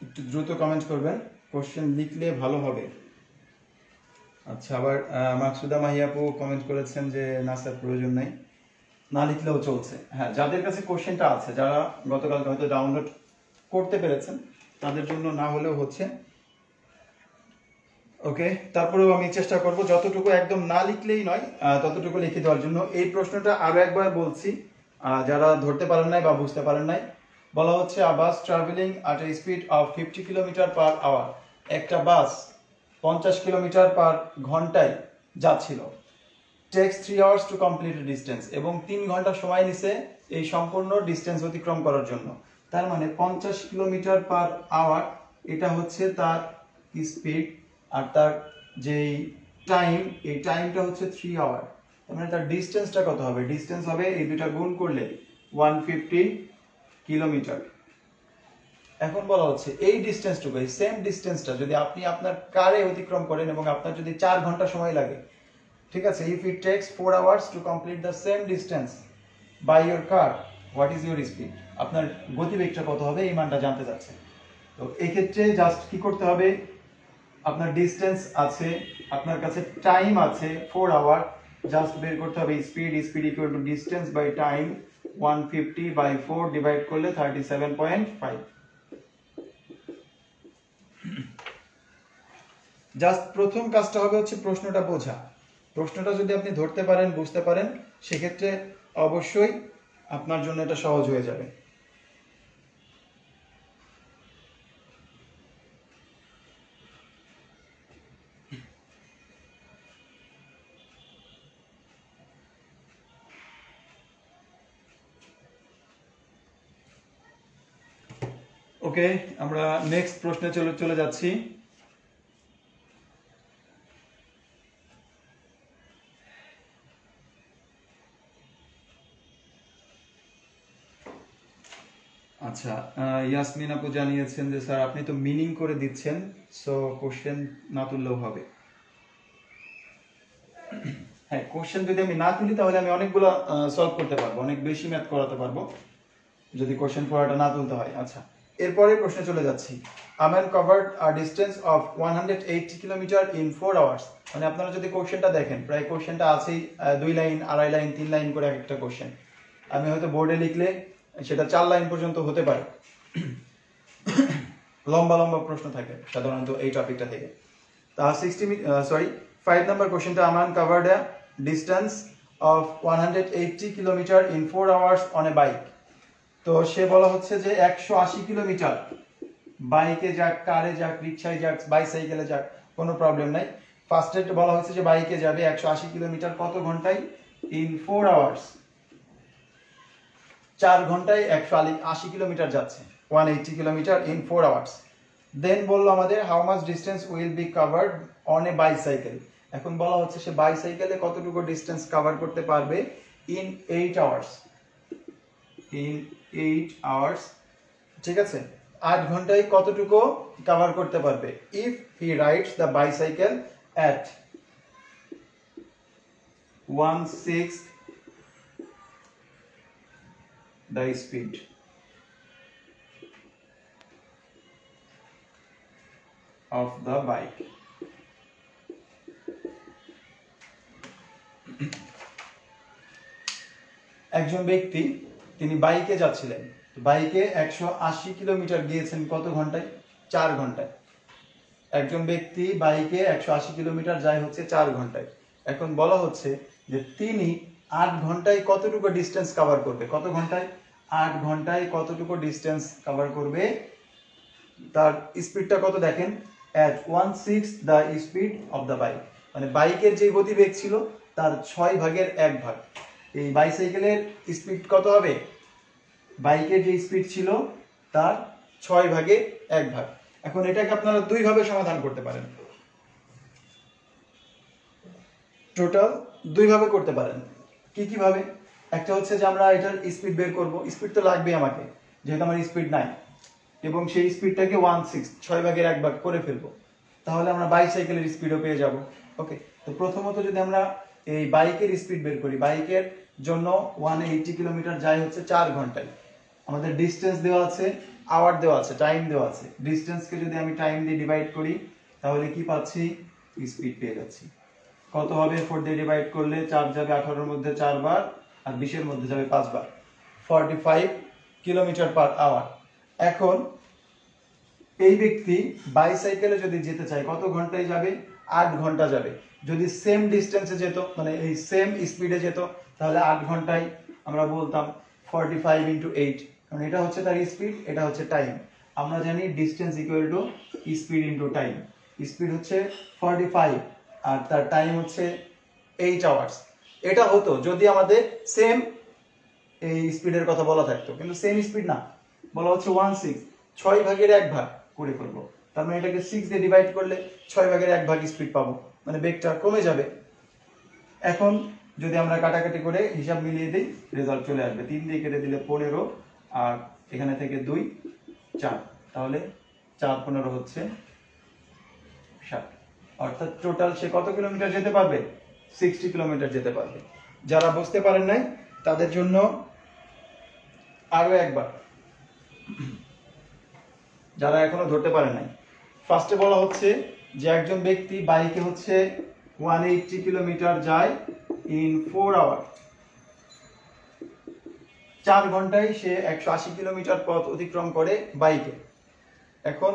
একটু দ্রুত কমেন্ট করবেন, কোশ্চেন লিখলে ভালো হবে। আচ্ছা, আবার মাকসুদা মাহিয়াপু কমেন্ট করেছেন যে না স্যার প্রয়োজন নাই, না লিখলেও চলছে। হ্যাঁ, যাদের কাছে কোশ্চেনটা আছে, যারা গতকাল হয়তো ডাউনলোড করতে পেরেছেন তাদের জন্য না হলেও হচ্ছে। ওকে, তারপরেও আমি চেষ্টা করব যতটুকু একদম না লিখলেই নয় ততটুকু লিখে দেওয়ার জন্য। এই প্রশ্নটা আরো একবার বলছি, যারা ধরতে পারেন নাই বা বুঝতে পারেন নাই। বলা হচ্ছে a bus traveling at a speed of 50 km/h। একটা বাস 50 কিলোমিটার/ঘন্টায় যাচ্ছিল। takes 3 hours to complete a distance। এবং 3 ঘন্টা সময় নিছে এই সম্পূর্ণ ডিসটেন্স অতিক্রম করার জন্য। তার মানে 50 কিলোমিটার/আওয়ার এটা হচ্ছে তার স্পিড, আর তার যেই টাইম, এই টাইমটা হচ্ছে 3 আওয়ার। তার মানে তার ডিসটেন্সটা কত হবে? ডিসটেন্স হবে এই দুটো গুণ করলে 150 কিলোমিটার। এখন বলা হচ্ছে এই ডিস্টেন্সটুকু, এই সেম ডিস্টেন্সটা যদি আপনি আপনার কারে অতিক্রম করেন এবং আপনার যদি 4 ঘন্টা সময় লাগে, ঠিক আছে, if it takes 4 hours to complete the same distance by your car, what is your speed? আপনার গতিবেগটা কত হবে এই মানটা জানতে চাচ্ছে। তো এই ক্ষেত্রে জাস্ট কি করতে হবে, আপনার ডিস্টেন্স আছে, আপনার কাছে টাইম আছে 4 আওয়ার, জাস্ট বের করতে হবে speed, speed equal to distance by time, 150 by 4 divide করলে 37.5। জাস্ট প্রথম কাজটা হবে হচ্ছে প্রশ্নটা বোঝা। প্রশ্নটা যদি আপনি ধরতে পারেন, বুঝতে পারেন, সেক্ষেত্রে অবশ্যই আপনার জন্য এটা সহজ হয়ে যাবে। ওকে, আমরা নেক্সট প্রশ্নে চলে যাচ্ছি। আচ্ছা, ইয়াসমিন আপু জানিয়েছেন যে স্যার আপনি তো মিনিং করে দিচ্ছেন, সো কোশ্চেন না তুললেও হবে। হ্যাঁ, কোশ্চেন যদি আমি না তুলি তাহলে আমি অনেকগুলো সলভ করতে পারবো, অনেক বেশি ম্যাথ করাতে পারবো যদি কোশ্চেন পড়াটা না তুলতে হয়। আচ্ছা, এরপরে প্রশ্নে চলে যাচ্ছি। A man covered a distance of 180 kilometre in 4 hours. মানে আপনারা যদি কোশ্চেনটা দেখেন, প্রায় কোশ্চেনটা আছেই 2 লাইন, 2.5 লাইন, 3 লাইন করে একটা কোশ্চেন। আমি হয়তো বোর্ডে লিখলে সেটা 4 লাইন পর্যন্ত হতে পারে। লম্বা লম্বা প্রশ্ন থাকে সাধারণত এই টপিকটা থেকে। তা 5 নাম্বার কোশ্চেনটা, a man covered a distance of 180 kilometre in 4 hours on a bike. তো সে বলা হচ্ছে যে 180 কিলোমিটার বাইকে যাক, কারে যাক, রিক্সায় যাক, বাইসাইকেলে যাক, কোনো প্রবলেম নাই। ফার্স্টে বলা হচ্ছে যে বাইকে যাবে 180 কিলোমিটার কত ঘন্টায়? ইন 4 আওয়ার্স, 4 ঘন্টায় 180 কিলোমিটার যাচ্ছে, 180 কিলোমিটার ইন 4 আওয়ার্স। দেন বললো আমাদের how much distance will be covered on a bicycle. এখন বলা হচ্ছে সে বাইসাইকেলে কতটুকু ডিস্টেন্স কভার করতে পারবে ইন 8 আওয়ার্স, ইন 8 আওয়ার্স, ঠিক আছে, 8 ঘন্টায় কতটুকু কভার করতে পারবে if he rides the bicycle at 1/6 the speed of the bike. একজন ব্যক্তি তিনি বাইকে যাচ্ছিলেন, বাইকে 180 কিলোমিটার গিয়েছেন কত ঘন্টায়? 4 ঘন্টায়। একজন ব্যক্তি বাইকে 180 কিলোমিটার যায় হচ্ছে 4 ঘন্টায়। এখন বলা হচ্ছে যে তিনি 8 ঘন্টায় কতটুকু ডিস্টেন্স কভার করবে? কত ঘন্টায়? 8 ঘন্টায় কতটুকু ডিস্টেন্স কভার করবে? তার স্পিডটা কত দেখেন, at 1/6 the speed of the bike, মানে বাইকের যে গতিবেগ ছিল তার 6 ভাগের 1 ভাগ। এই বাইসাইকেলের স্পিড কত হবে? বাইকের যে স্পিড ছিল তার 6 ভাগের 1 ভাগ। এখন এটাকে আপনারা দুই ভাবে সমাধান করতে পারেন, টোটাল দুই ভাবে করতে পারেন। কি কি ভাবে? একটা হচ্ছে যে আমরা এটার স্পিড বের করব, স্পিড তো লাগবে আমাকে যেহেতু আমার স্পিড নাই, এবং সেই স্পিডটাকে 1/6, 6 ভাগের 1 ভাগ করে ফেলবো, তাহলে আমরা বাইসাইকেলের স্পিডও পেয়ে যাব। ওকে, তো প্রথমত যদি আমরা এই বাইকের স্পিড বের করি, বাইকের জন্য 180 কিলোমিটার যায় হচ্ছে 4 ঘন্টায়, আমাদের ডিস্টেন্স দেওয়া আছে, আওয়ার দেওয়া আছে, টাইম দেওয়া আছে। ডিস্টেন্সকে যদি আমি টাইম দিয়ে ডিভাইড করি তাহলে কি পাচ্ছি? স্পিড পেয়ে যাচ্ছি। কত হবে? 4 দিয়ে ডিভাইড করলে 4 যাবে 18 এর মধ্যে 4 বার, আর 20 এর মধ্যে যাবে 5 বার, 45 কিলোমিটার পার আওয়ার। এখন এই ব্যক্তি বাইসাইকেলে যদি যেতে চায় কত ঘন্টায় যাবে? 8 ঘন্টা যাবে। যদি সেম ডিস্টেন্সে যেত, মানে এই সেম স্পিডে যেত, তাহলে 8 ঘন্টায় আমরা বলতাম 45 ইন্টু 8, কারণ এটা হচ্ছে তার স্পিড, এটা হচ্ছে টাইম। আমরা জানি distance equal two speed into time. Speed হচ্ছে 45 আর তার টাইম হচ্ছে 8 আওয়ার্স। এটা হতো যদি আমাদের সেম এই স্পিডের কথা বলা থাকতো, কিন্তু সেম স্পিড না, বলা হচ্ছে 1/6, 6 ভাগের 1 ভাগ করে ফেলবো। তার মানে এটাকে 6 দিয়ে ডিভাইড করলে 6 ভাগের 1 ভাগ স্পিড পাবো, মানে বেগটা কমে যাবে। এখন যদি আমরা কাটাকাটি করে হিসাব মিলিয়ে দিই, রেজাল্ট চলে আসবে। 3 দিয়ে কেটে দিলে 15, আর এখানে থেকে 2, 4, তাহলে 4×15 হচ্ছে 60, অর্থাৎ টোটাল সে কত কিলোমিটার যেতে পারবে? 60 কিলোমিটার যেতে পারবে। যারা বুঝতে পারেন নাই তাদের জন্য আরো একবার, যারা এখনো ধরতে পারেন নাই, ফার্স্টে বলা হচ্ছে যে একজন ব্যক্তি বাইকে হচ্ছে 180 কিলোমিটার যায় ইন 4 আওয়ার, 4 ঘন্টায় সে 180 কিলোমিটার পথ অতিক্রম করে বাইকে। এখন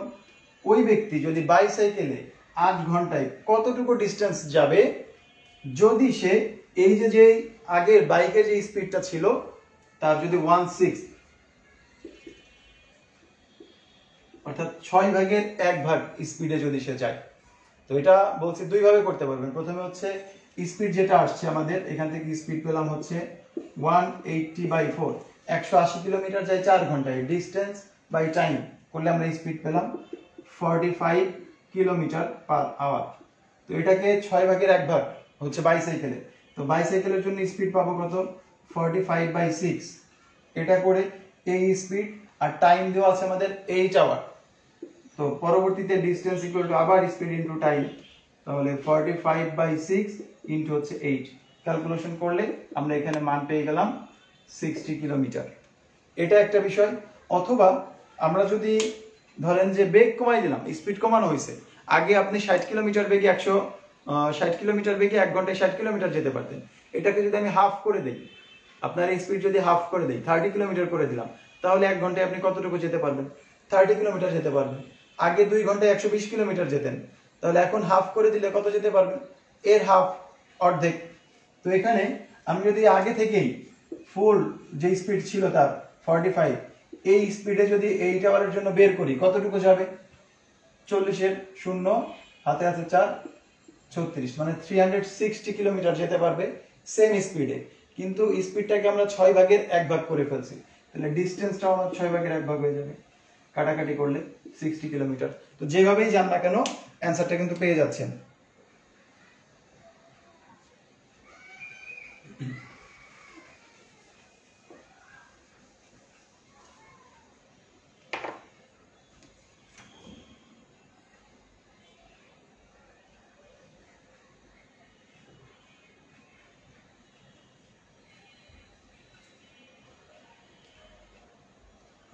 ওই ব্যক্তি যদি বাইসাইকেলে 8 ঘন্টায় কতটুকু ডিস্টেন্স যাবে যদি সে এই যে আগের বাইকের যে স্পিডটা ছিল তার যদি 1/6 অর্থাৎ 6/1 স্পিডে যদি সে যায়। তো এটা বলছি দুই ভাবে করতে পারবেন। প্রথমে হচ্ছে স্পিড যেটা আসছে আমাদের এখান থেকে স্পিড পেলাম হচ্ছে 180/4, 180 কিলোমিটার যায় 4 ঘন্টায়, ডিস্টেন্স বাই টাইম করলে আমরা স্পিড পেলাম 45 কিলোমিটার পার আওয়ার। তো এটাকে 6/1 হচ্ছে বাইসাইকেলে, তো বাইসাইকেলের জন্য স্পিড পাবো কত? 45/6। এটা করে এই স্পিড আর টাইম দেওয়া আছে আমাদের 8 আওয়ার। তো পরবর্তীতে ডিস্টেন্স ইকুয়াল টু আবার স্পিড ইনটু টাইম, তাহলে 45/6 ইনটু হচ্ছে 8, ক্যালকুলেশন করলে আমরা এখানে মান পেয়ে গেলাম 60 কিলোমিটার। এটা একটা বিষয়। অথবা আমরা যদি ধরেন যে বেগ কমাই দিলাম, স্পিড কমানো হয়েছে, আগে আপনি 60 কিলোমিটার বেগে 160 কিলোমিটার বেগে 1 ঘন্টায় 60 কিলোমিটার যেতে পারতেন, এটাকে যদি আমি হাফ করে দিই, আপনার স্পিড যদি হাফ করে দিই, 30 কিলোমিটার করে দিলাম, তাহলে 1 ঘন্টায় আপনি কতটুকু যেতে পারবেন? 30 কিলোমিটার যেতে পারবেন। আগে 2 ঘন্টায় 120 কিলোমিটার যেতেন, তাহলে এখন হাফ করে দিলে কত যেতে পারবেন? এর হাফ, অর্ধেক। তো এখানে আমি যদি আগে থেকেই ফুল যে স্পিড ছিল তার 45, এই স্পিডে যদি 8 আওয়ারের জন্য বের করি, কতটুকু যাবে? 40-এর 0 হাতে আছে 4, 36, মানে 360 কিলোমিটার যেতে পারবে সেম স্পিডে। কিন্তু স্পিডটাকে আমরা 6/1 করে ফেলছি, তাহলে ডিস্টেন্সটাও আমার 6/1 হয়ে যাবে, কাটাকাটি করলে 60 কিলোমিটার। তো যেভাবেই যান না কেন অ্যান্সারটা কিন্তু পেয়ে যাচ্ছেন।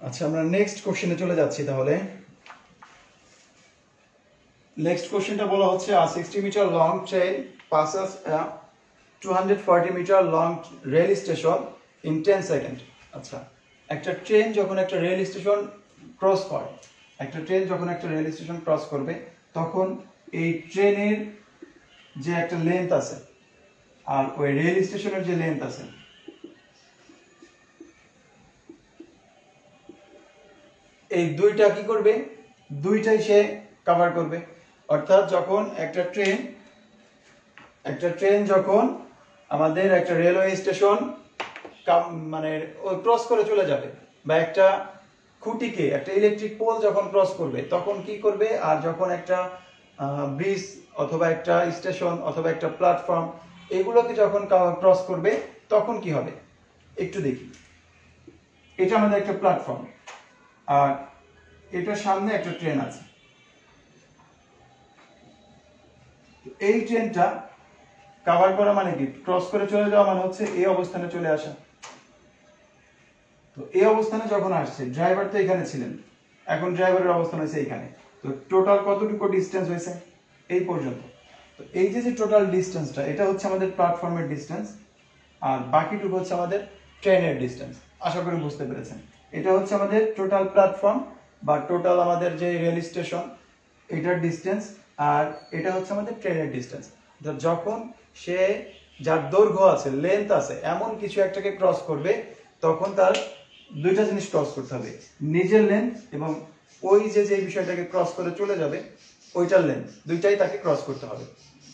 আচ্ছা, আমরা নেক্সট কোশ্চেনে চলে যাচ্ছি। তাহলে নেক্সট কোশ্চেনটা বলা হচ্ছে a 60 metre long train passes a 240 metre long rail station in 10 second. আচ্ছা, একটা ট্রেন যখন একটা রেল স্টেশন ক্রস করে, করবে, তখন এই ট্রেনের যে একটা লেন্থ আছে আর ওই রেল স্টেশনের যে লেন্থ আছে, এই দুইটা কি করবে? দুইটাই সে কভার করবে। অর্থাৎ যখন একটা ট্রেন যখন আমাদের একটা রেলওয়ে স্টেশন মানে ক্রস করে চলে যাবে, বা একটা খুঁটিকে, একটা ইলেকট্রিক পোল যখন ক্রস করবে, তখন কি করবে? আর যখন একটা ব্রিজ অথবা একটা স্টেশন অথবা একটা প্ল্যাটফর্ম, এগুলোকে যখন ক্রস করবে তখন কি হবে একটু দেখি। এটা আমাদের একটা প্ল্যাটফর্ম, আর এটার সামনে একটা ট্রেন আছে। এই ট্রেনটা কভার করা মানে কি? ক্রস করে চলে যাওয়া মানে হচ্ছে এই অবস্থানে চলে আসা। তো এই অবস্থানে যখন আসছে, ড্রাইভার তো এখানে ছিলেন, এখন ড্রাইভারের অবস্থান হয়েছে এইখানে। তো টোটাল কতটুকু ডিস্টেন্স হয়েছে? এই পর্যন্ত। তো এই যে টোটাল ডিস্টেন্সটা, এটা হচ্ছে আমাদের প্ল্যাটফর্মের ডিস্টেন্স, আর বাকিটুকু হচ্ছে আমাদের ট্রেনের ডিস্টেন্স। আশা করি বুঝতে পেরেছেন। এটা হচ্ছে আমাদের টোটাল প্ল্যাটফর্ম বা টোটাল আমাদের যে রেল স্টেশন, এটার ডিস্টেন্স, আর এটা হচ্ছে আমাদের ট্রেনের ডিস্টেন্স। যখন সে যার দৈর্ঘ্য আছে, লেন্থ আছে, এমন কিছু একটাকে ক্রস করবে, তখন তার দুইটা জিনিস ক্রস করতে হবে, নিজের লেন্থ এবং ওই যে বিষয়টাকে ক্রস করে চলে যাবে ওইটার লেন্থ, দুইটাই তাকে ক্রস করতে হবে।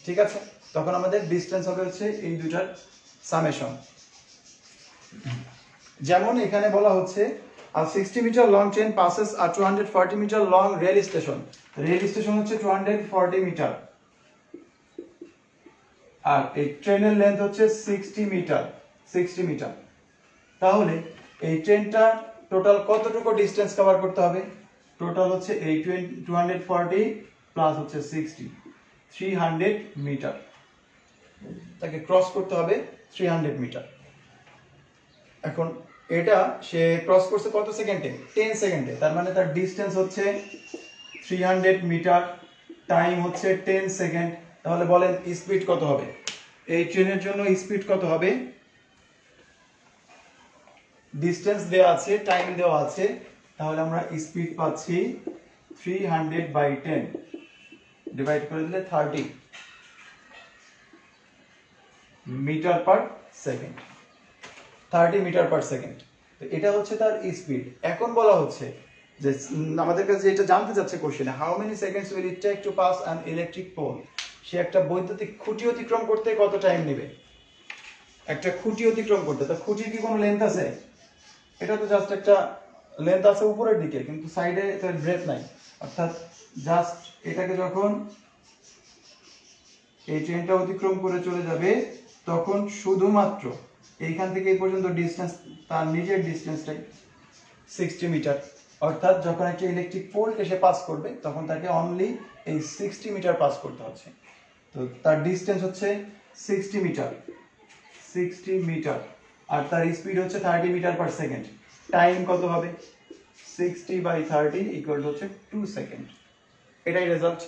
ঠিক আছে? তখন আমাদের ডিস্টেন্স হবে হচ্ছে এই দুইটার সামেশন। যেমন এখানে বলা হচ্ছে a 60 metre long train passes a 240 metre long rail station. Rail station হচ্ছে 240 মিটার, আর এই ট্রেনের লেন্থ হচ্ছে 60 মিটার। তাহলে এই ট্রেনটা টোটাল কতটুকু ডিস্টেন্স কভার করতে হবে? টোটাল হচ্ছে এই 240 প্লাস হচ্ছে 60, 300 মিটার। তাকে ক্রস করতে হবে 300 মিটার। এখন এটা সে ক্রস করছে কত সেকেন্ডে? 10 সেকেন্ডে। তার মানে তার ডিসটেন্স হচ্ছে 300 মিটার, টাইম হচ্ছে 10 সেকেন্ড। তাহলে বলেন স্পিড কত হবে? এই ট্রেনের জন্য স্পিড কত হবে? ডিসটেন্স দেওয়া আছে, টাইম দেওয়া আছে, তাহলে আমরা স্পিড পাচ্ছি 300/10 ডিভাইড করে দিলে 30 metre per second, 30 metre per second. তো এটা হচ্ছে তার স্পিড। এখন বলা হচ্ছে যে আমাদের কাছে যেটা জানতে চাচ্ছে কোশ্চেনে, how many seconds will it take to pass an electric pole. সে একটা বৈদ্যুতিক খুঁটি অতিক্রম করতে কত টাইম নেবে? একটা খুঁটি অতিক্রম করতে, তো খুঁটির কি কোনো লেন্থ আছে? এটা তো জাস্ট একটা লেন্থ আছে উপরের দিকে, কিন্তু সাইডে তো ব্রেথ নাই। অর্থাৎ জাস্ট এটাকে যখন এই ট্রেনটা অতিক্রম করে চলে যাবে, তখন শুধুমাত্র এইখান থেকে এই পর্যন্ত ডিসটেন্স, তার নিজের ডিসটেন্সটাই 60 মিটার। অর্থাৎ যখন একটা ইলেকট্রিক পোলকে সে পাস করবে, তখন তাকে অনলি এই 60 মিটার পাস করতে হচ্ছে। তো তার ডিসটেন্স হচ্ছে 60 মিটার, 60 মিটার, আর তার স্পিড হচ্ছে 30 মিটার পার সেকেন্ড। টাইম কত হবে? 60/30 ইকুয়াল টু হচ্ছে 2 সেকেন্ড। এটাই রেজাল্ট।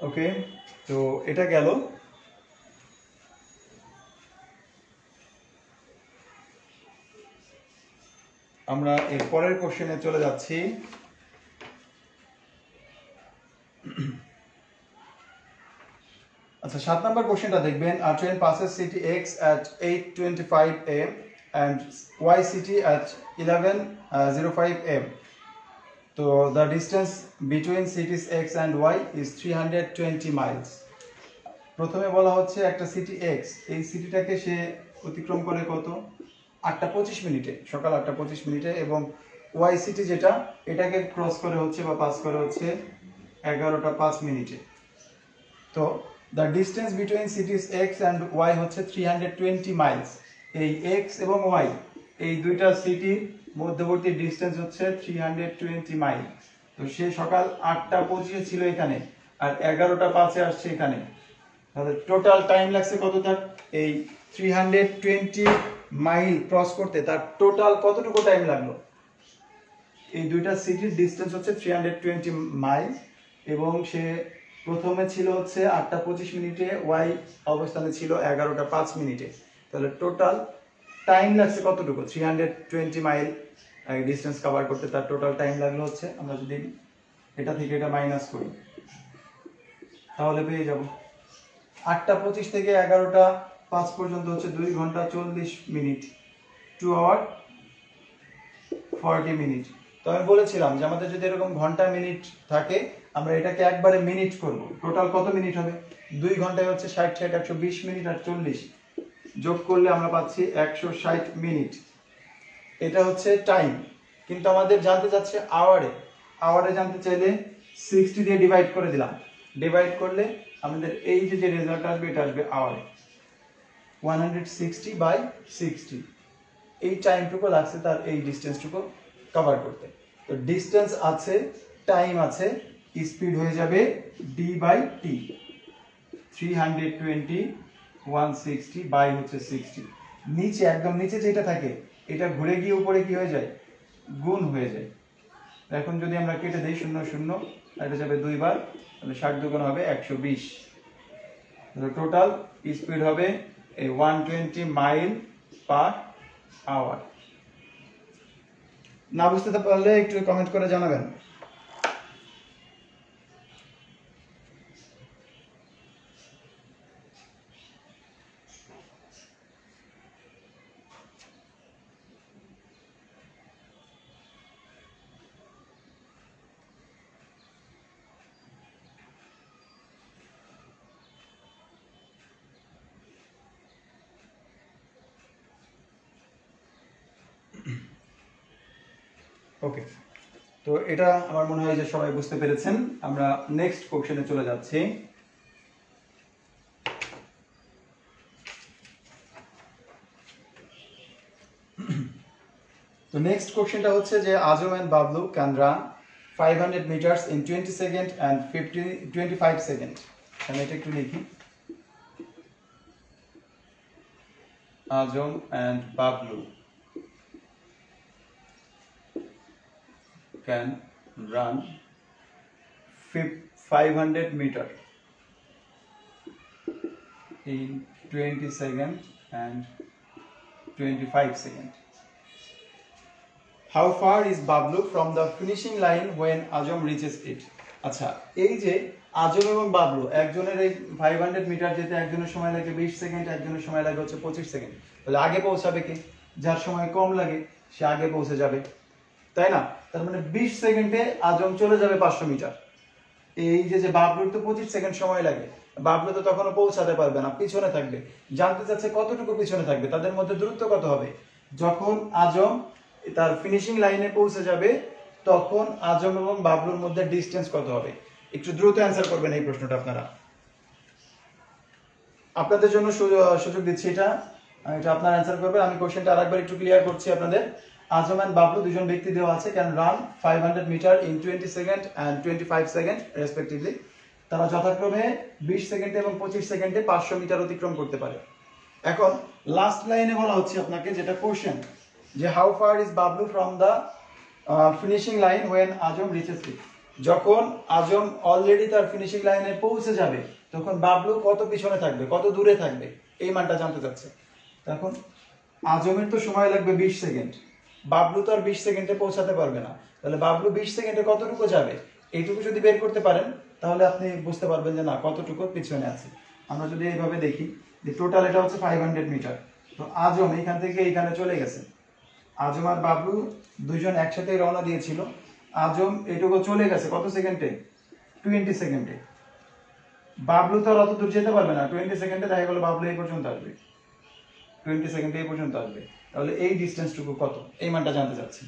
ওকে, তো এটা গেল। আমরা এর পরের কোশ্চেনে চলে যাচ্ছি। আচ্ছা, 7 নম্বর কোশ্চেনটা দেখবেন। A train passes city X at 8:25 am and Y city at 11:05 am. তো the distance between cities X and Y is 320 miles. প্রথমে বলা হচ্ছে একটা সিটি X, এই সিটিটাকে সে অতিক্রম করে কত? 8:25 মিনিটে, সকাল 8:25 মিনিটে। এবং Y সিটি যেটা, এটাকে ক্রস করে হচ্ছে বা পাস করে হচ্ছে 11:05 মিনিটে। তো the distance between cities X and Y হচ্ছে 320 মাইলস। এই এক্স এবং ওয়াই, এই দুইটা সিটির মধ্যবর্তী ডিস্টেন্স হচ্ছে 320 মাইল। তো সে সকাল 8:25 ছিল এখানে, আর 11:05 আসছে এখানে। তাহলে টোটাল টাইম লাগছে কত? তার এই 320 মাইল ক্রস করতে তার টোটাল কতটুকু টাইম লাগলো? এই দুইটা সিটির ডিস্টেন্স হচ্ছে 320 মাইল, এবং সে প্রথমে ছিল হচ্ছে 8:25 মিনিটে, ওয়াই অবস্থানে ছিল 11:05 মিনিটে। তাহলে টোটাল টাইম লাগছে কতটুকু? 320 মাইল ডিস্টেন্স কভার করতে তার টোটাল টাইম লাগলো হচ্ছে, আমরা যদি এটা থেকে এটা মাইনাস করি তাহলে পেয়ে যাব 8:25 থেকে 11:05 পর্যন্ত হচ্ছে 2 ঘন্টা 40 মিনিট, 2 আওয়ার 40 মিনিট। তো আমি বলেছিলাম যে আমাদের যদি এরকম ঘন্টা মিনিট থাকে, আমরা এটাকে একবারে মিনিট করব। টোটাল কত মিনিট হবে? 2 ঘন্টায় হচ্ছে 60 60 120 মিনিট, আর 40 যোগ করলে আমরা পাচ্ছি 160 মিনিট। এটা হচ্ছে টাইম। কিন্তু আমাদের জানতে চাচ্ছে আওয়ারে। আওয়ারে জানতে চাইলে 60 দিয়ে ডিভাইড করে দিলাম। ডিভাইড করলে আমাদের এই যে রেজাল্ট আসবে, এটা আসবে আওয়ারে। 160/60 এই টাইমটুকু লাগছে তার এই ডিস্টেন্সটুকু কভার করতে। তো ডিস্টেন্স আছে, টাইম আছে, স্পিড হয়ে যাবে d/t। 320 160 বাই হচ্ছে 60। নিচে একদম নিচে যেটা থাকে, এটা ঘুরে গিয়ে উপরে কি হয়ে যায়? গুণ হয়ে যায়। এখন যদি আমরা কেটে দেই 0 0, এটা যাবে 2 বার, তাহলে 60 দুগুণ হবে 120। টোটাল স্পিড হবে 120 মাইল পার আওয়ার। না বুঝতে পারলে একটু কমেন্ট করে জানাবেন। ওকে, তো এটা আমার মনে হয় যে সবাই বুঝতে পেরেছেন। আমরা নেক্সট কোশ্চেনে চলে যাচ্ছি। তো নেক্সট কোশ্চেনটা হচ্ছে যে Azam and Bablu can run 500 meters in 20 second and 25 second. আমি এটা একটু লিখি। Azam and Bablu can run 500 meter in 20 seconds and 25 seconds. How far is Bablu from the finishing line when Ajam reaches it? আচ্ছা, এই যে আজম এবং বাবলু একজনের এই 500 মিটার যেতে একজনের সময় লাগে 20 সেকেন্ড, একজনের সময় লাগে হচ্ছে 25 সেকেন্ড। তাহলে আগে পৌঁছাবে কে? যার সময় কম লাগে সে আগে পৌঁছে যাবে, তাই না? তার মানে 20 সেকেন্ডে আজম চলে যাবে 500 মিটার। এই যে বাবলুর তো 25 সেকেন্ড সময় লাগে, বাবলু তো তখনও পৌঁছাতে পারবে না, পিছনে থাকবে। জানতে চাচ্ছে কতটুকু পিছনে থাকবে, তাদের মধ্যে দূরত্ব কত হবে। যখন আজম তার ফিনিশিং লাইনে পৌঁছে যাবে তখন আজম এবং বাবলুর মধ্যে ডিস্টেন্স কত হবে। একটু দ্রুত অ্যান্সার করবেন এই প্রশ্নটা আপনারা। আপনাদের জন্য সুযোগ দিচ্ছি, এটা আপনারা অ্যান্সার করবেন। আমি কোশ্চেনটা আরেকবার একটু ক্লিয়ার করছি আপনাদের। আজম এন্ড বাবলু দুজন ব্যক্তি দেওয়া আছে, can run 500 metre in 20 second and 25 second respectively. তারা যথাক্রমে 20 সেকেন্ডে এবং 25 সেকেন্ডে 500 মিটার অতিক্রম করতে পারে। এখন লাস্ট লাইনে বলা হচ্ছে আপনাকে, যেটা কোশ্চেন, যে how far is Bablu from the finishing line when Azam reaches it. যখন আজম অলরেডি তার ফিনিশিং লাইনে পৌঁছে যাবে তখন বাবলু কত পিছনে থাকবে, কত দূরে থাকবে, এই মানটা জানতে চাচ্ছে। তখন আজমের তো সময় লাগবে 20 সেকেন্ড, বাবলু তো আর 20 সেকেন্ডে পৌঁছাতে পারবে না। তাহলে বাবলু 20 সেকেন্ডে কতটুকু যাবে, এইটুকু যদি বের করতে পারেন তাহলে আপনি বুঝতে পারবেন যে না কতটুকু পিছনে আছে। আমরা যদি এইভাবে দেখি যে টোটাল এটা হচ্ছে 500 মিটার, তো আজম এখান থেকে এখানে চলে গেছে। আজম আর বাবলু দুইজন একসাথে রওনা দিয়েছিল। আজম এটুকু চলে গেছে কত সেকেন্ডে? 20 সেকেন্ডে। বাবলু তো আর অত দূর যেতে পারবে না, 20 সেকেন্ডে দেখা গেল বাবলু এই পর্যন্ত আসবে, 20 সেকেন্ডে এই পর্যন্ত আসবে। তাহলে এই ডিসটেন্সটুকু কত, এই মানটা জানতে চাচ্ছি।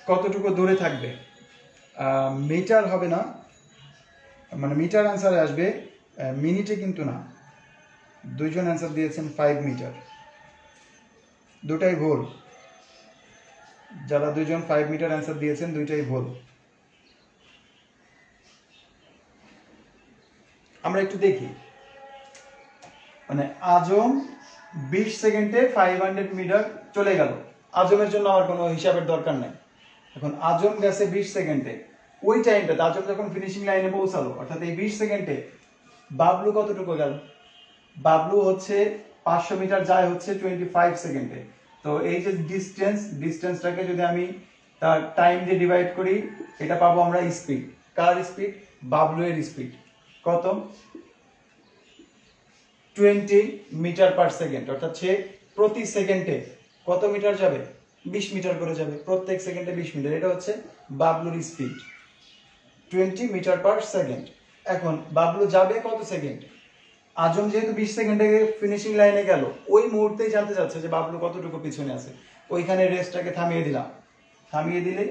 কতটুকু দূরে থাকবে, মিটার হবে না, মানে মিটার অ্যান্সারে আসবে, মিনিটে কিন্তু না। দুইজন অ্যান্সার দিয়েছেন 5 মিটার, দুটাই ভুল। যারা দুইজন 5 মিটার অ্যান্সার দিয়েছেন দুইটাই ভুল। আমরা একটু দেখি, মানে আজম 20 সেকেন্ডে 500 মিটার চলে গেল, আজমের জন্য আমার কোনো হিসাবের দরকার নাই। এখন আজম গেছে 20 সেকেন্ডে, ওই টাইমটাতে আজম যখন ফিনিশিং লাইনে পৌঁছালো, অর্থাৎ এই 20 সেকেন্ডে বাবলু কতটুকু গেল, বাবলু হচ্ছে 500 মিটার যায় হচ্ছে 25 সেকেন্ডে। তো এই যে ডিস্টেন্সটাকে যদি আমি তার টাইম দিয়ে ডিভাইড করি, এটা পাবো আমরা স্পিড। কার স্পিড? বাবলু এর স্পিড কত? 20 মিটার পার সেকেন্ড, অর্থাৎ সে প্রতি সেকেন্ডে কত মিটার যাবে? 20 মিটার করে যাবে, প্রত্যেক সেকেন্ডে 20 মিটার। এটা হচ্ছে বাবলুর স্পিড, 20 মিটার পার সেকেন্ড। এখন বাবলু যাবে কত সেকেন্ড? আজম যেহেতু 20 সেকেন্ডে ফিনিশিং লাইনে গেল, ওই মুহূর্তেই জানতে চাচ্ছে যে বাবলু কতটুকু পিছনে আছে। ওইখানে রেসটাকে থামিয়ে দিলাম, থামিয়ে দিলে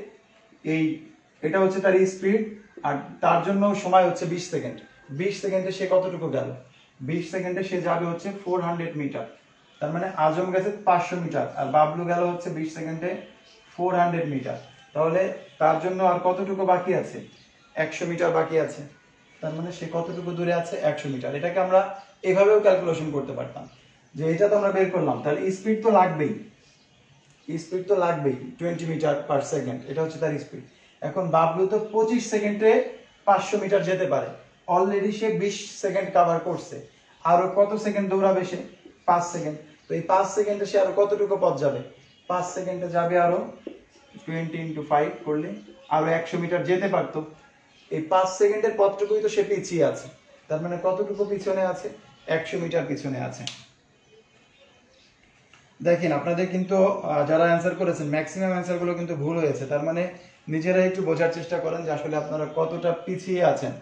এটা হচ্ছে তার স্পিড, আর তার জন্য সময় হচ্ছে 20 সেকেন্ড। 20 সেকেন্ডে সে কতটুকু গেল? 20 সেকেন্ডে সে যাবে হচ্ছে 400 মিটার। তার মানে আজম গেছে 500 মিটার আর বাবলু গেল হচ্ছে 20 সেকেন্ডে 400 মিটার। তাহলে তার জন্য আর কতটুকু বাকি আছে? 100 মিটার বাকি আছে। তার মানে সে কতটুকু দূরে আছে? 100 মিটার। এটাকে আমরা এভাবেও ক্যালকুলেশন করতে পারতাম, যে এটা তো আমরা বের করলাম, তাহলে স্পিড তো লাগবেই, 20 মিটার পার সেকেন্ড, এটা হচ্ছে তার স্পিড। এখন বাবলু তো 25 সেকেন্ডে 500 মিটার যেতে পারে, অলরেডি সে 20 সেকেন্ড কভার করছে। আরো কত সেকেন্ড দৌড়াবে সে? 5 সেকেন্ড। তো এই 5 সেকেন্ডে সে আরো কতটুকু পথ যাবে? 5 সেকেন্ডে যাবে আরো 20 × 5 করলে আরো 100 মিটার যেতে পারতো। এই 5 সেকেন্ডের পথটুকুই তো সে পিছিয়ে আছে। তার মানে কতটুকু পিছনে আছে? 100 মিটার পিছনে আছে। দেখেন আপনাদের কিন্তু যারা অ্যান্সার করেছেন ম্যাক্সিমাম অ্যান্সারগুলো কিন্তু ভুল হয়েছে, তার মানে নিজেরা একটু বোঝার চেষ্টা করেন যে আসলে আপনারা কতটা পিছিয়ে আছেন।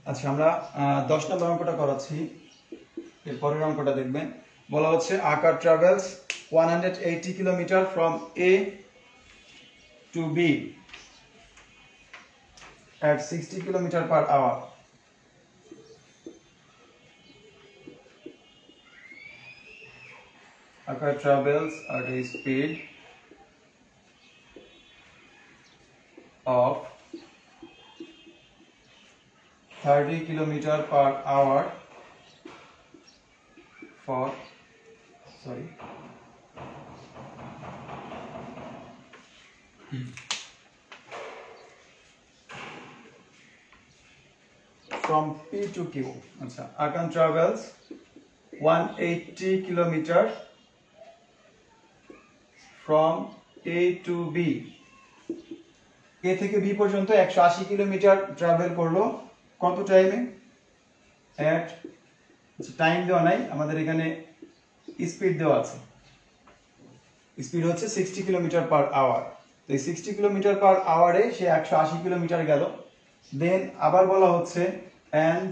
আচ্ছা, আমরা 10 নম্বর অঙ্কটা করাচ্ছি, এর পরের অঙ্কটা দেখবেন। বলা হচ্ছে a car travels 180 kilometre from A to B at 60 kilometre per hour. Acar travels at a speed of 30 kilometer per hour for from P to Q. আচ্ছা, Acar travels 180 kilometer from A to B. A থেকে B পর্যন্ত 180 কিলোমিটার ট্রাভেল করলো কত টাইমে? এট টাইম দেওয়া নাই, আমাদের এখানে স্পিড দেওয়া আছে। স্পিড হচ্ছে 60 কিলোমিটার পার আওয়ার। তো এই 60 কিলোমিটার পার আওয়ারে সে 180 কিলোমিটার গেল। দেন আবার বলা হচ্ছে and